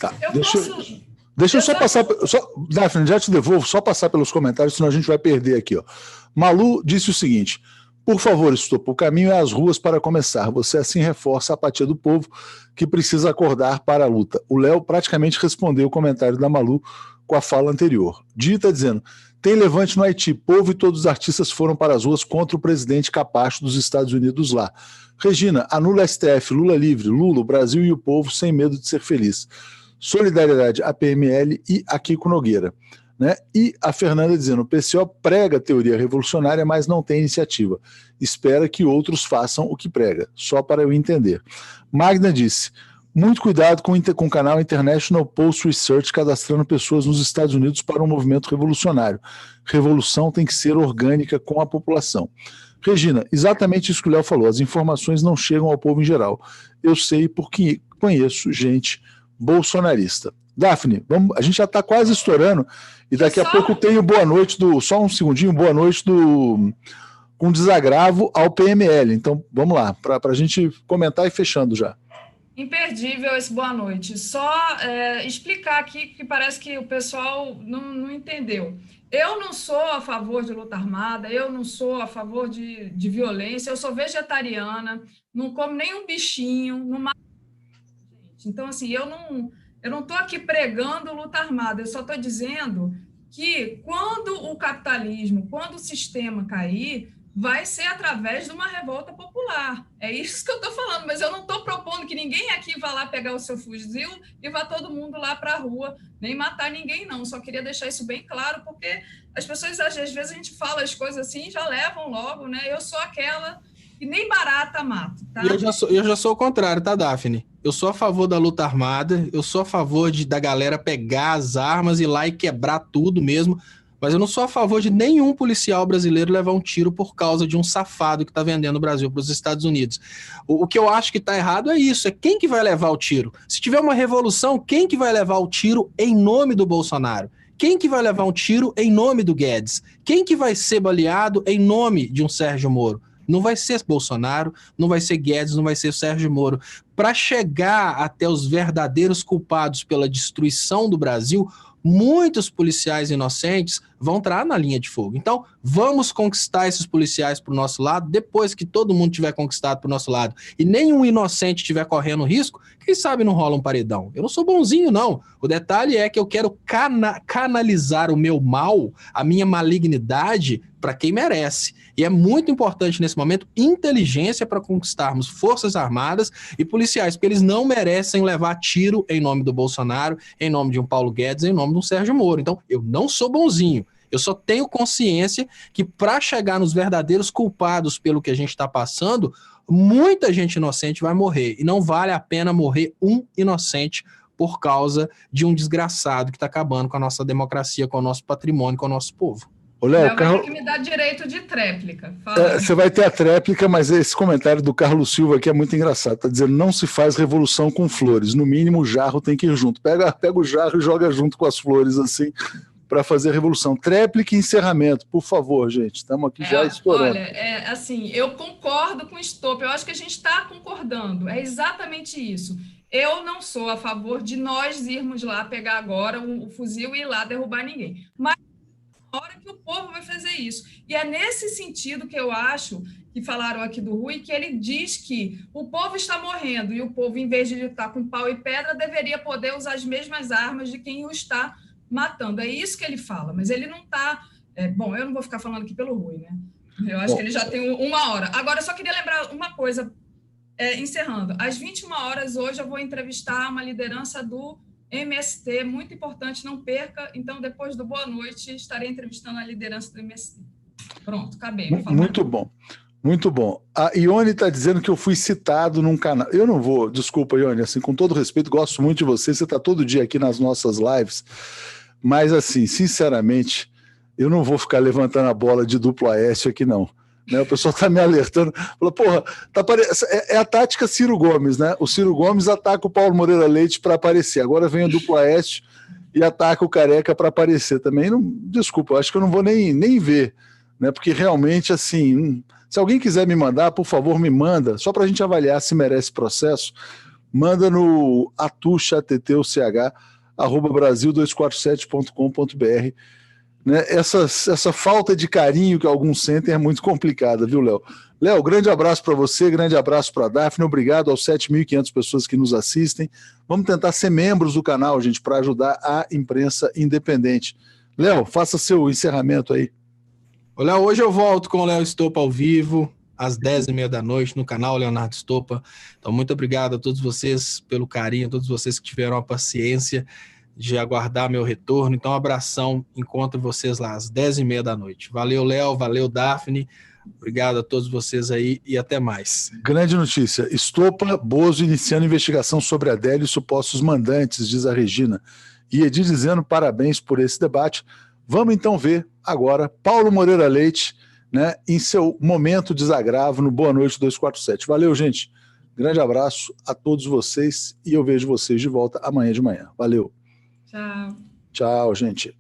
Tá, deixa eu só passar... Daphne, já te devolvo, só passar pelos comentários, senão a gente vai perder aqui. Ó. Malu disse o seguinte, por favor, Estopa, o caminho é as ruas para começar. Você assim reforça a apatia do povo que precisa acordar para a luta. O Léo praticamente respondeu o comentário da Malu com a fala anterior. Di está dizendo... Tem levante no Haiti, povo e todos os artistas foram para as ruas contra o presidente capacho dos Estados Unidos lá. Regina, anula STF, Lula livre, Lula, o Brasil e o povo sem medo de ser feliz. Solidariedade, APML e a Kiko Nogueira. Né? E a Fernanda dizendo, o PCO prega a teoria revolucionária, mas não tem iniciativa. Espera que outros façam o que prega, só para eu entender. Magna disse... Muito cuidado com o canal International Post Research cadastrando pessoas nos Estados Unidos para um movimento revolucionário. Revolução tem que ser orgânica com a população. Regina, exatamente isso que o Léo falou, as informações não chegam ao povo em geral. Eu sei porque conheço gente bolsonarista. Daphne, a gente já está quase estourando e daqui a pouco tem o boa noite só um segundinho, boa noite com desagravo ao PML. Então vamos lá, para a gente comentar e fechando já. Imperdível esse boa noite. Só explicar aqui que parece que o pessoal não entendeu. Eu não sou a favor de luta armada, eu não sou a favor de violência, eu sou vegetariana, não como nenhum bichinho, não mato gente. Então, assim, eu não estou aqui pregando luta armada, eu só estou dizendo que quando o capitalismo, quando o sistema cair, vai ser através de uma revolta popular. É isso que eu estou falando, mas eu não estou propondo que ninguém aqui vá lá pegar o seu fuzil e vá todo mundo lá para a rua, nem matar ninguém, não. Só queria deixar isso bem claro, porque as pessoas, às vezes, a gente fala as coisas assim e já levam logo, né? Eu sou aquela que nem barata mato, tá? Eu já sou o contrário, tá, Daphne? Eu sou a favor da luta armada, eu sou a favor da galera pegar as armas e ir lá e quebrar tudo mesmo, mas eu não sou a favor de nenhum policial brasileiro levar um tiro por causa de um safado que está vendendo o Brasil para os Estados Unidos. O que eu acho que está errado é isso, é quem que vai levar o tiro. Se tiver uma revolução, quem que vai levar o tiro em nome do Bolsonaro? Quem que vai levar um tiro em nome do Guedes? Quem que vai ser baleado em nome de um Sérgio Moro? Não vai ser Bolsonaro, não vai ser Guedes, não vai ser Sérgio Moro. Para chegar até os verdadeiros culpados pela destruição do Brasil, muitos policiais inocentes vão entrar na linha de fogo. Então, vamos conquistar esses policiais para o nosso lado, depois que todo mundo tiver conquistado para o nosso lado e nenhum inocente estiver correndo risco, quem sabe não rola um paredão. Eu não sou bonzinho, não. O detalhe é que eu quero canalizar o meu mal, a minha malignidade, para quem merece. E é muito importante nesse momento inteligência para conquistarmos forças armadas e policiais, porque eles não merecem levar tiro em nome do Bolsonaro, em nome de um Paulo Guedes, em nome de um Sérgio Moro. Então, eu não sou bonzinho. Eu só tenho consciência que para chegar nos verdadeiros culpados pelo que a gente está passando, muita gente inocente vai morrer. E não vale a pena morrer um inocente por causa de um desgraçado que está acabando com a nossa democracia, com o nosso patrimônio, com o nosso povo. Léo, vai ter que me dar direito de tréplica. Você vai ter a tréplica, mas esse comentário do Carlos Silva aqui é muito engraçado. Está dizendo, não se faz revolução com flores. No mínimo, o jarro tem que ir junto. Pega o jarro e joga junto com as flores, assim, para fazer a revolução. Tréplica e encerramento, por favor, gente. Estamos aqui já estourando. Olha, assim, eu concordo com o Estopa. Eu acho que a gente está concordando. É exatamente isso. Eu não sou a favor de nós irmos lá pegar agora o fuzil e ir lá derrubar ninguém. Mas hora que o povo vai fazer isso. E é nesse sentido que eu acho, que falaram aqui do Rui, que ele diz que o povo está morrendo e o povo, em vez de lutar com pau e pedra, deveria poder usar as mesmas armas de quem o está matando. É isso que ele fala, mas ele não está... bom, eu não vou ficar falando aqui pelo Rui, né? Eu acho que ele já tem 1 hora. Agora, eu só queria lembrar uma coisa, encerrando. Às 21 horas, hoje, eu vou entrevistar uma liderança do MST, muito importante, não perca. Então, depois do Boa Noite, estarei entrevistando a liderança do MST. Pronto, acabei. Muito bom, muito bom. A Ione está dizendo que eu fui citado num canal. Eu não vou, desculpa, Ione, assim, com todo respeito, gosto muito de você está todo dia aqui nas nossas lives, mas, assim, sinceramente, eu não vou ficar levantando a bola de duplo Aécio aqui, não. Né, o pessoal está me alertando, falou, porra, é a tática Ciro Gomes, né? O Ciro Gomes ataca o Paulo Moreira Leite para aparecer, agora vem o duplo Aécio e ataca o Careca para aparecer também. Não, desculpa, eu acho que eu não vou nem ver, né? Porque realmente, assim, se alguém quiser me mandar, por favor, me manda, só para a gente avaliar se merece processo, manda no @brasil247.com.br. Né? Essa falta de carinho que alguns sentem é muito complicada, viu, Léo? Léo, grande abraço para você, grande abraço para a Daphne, obrigado aos 7.500 pessoas que nos assistem. Vamos tentar ser membros do canal, gente, para ajudar a imprensa independente. Léo, faça seu encerramento aí. Léo, hoje eu volto com o Léo Estopa ao vivo, às 10h30 da noite, no canal Leonardo Estopa. Então, muito obrigado a todos vocês pelo carinho, a todos vocês que tiveram a paciência de aguardar meu retorno. Então, abração, encontro vocês lá às 10h30 da noite. Valeu, Léo, valeu, Daphne, obrigado a todos vocês aí e até mais. Grande notícia, Estopa, Bozo iniciando investigação sobre Adélio e supostos mandantes, diz a Regina. E Edir dizendo parabéns por esse debate. Vamos então ver agora Paulo Moreira Leite, né, em seu momento desagravo no Boa Noite 247. Valeu, gente. Grande abraço a todos vocês e eu vejo vocês de volta amanhã de manhã. Valeu. Tchau. Tchau, gente.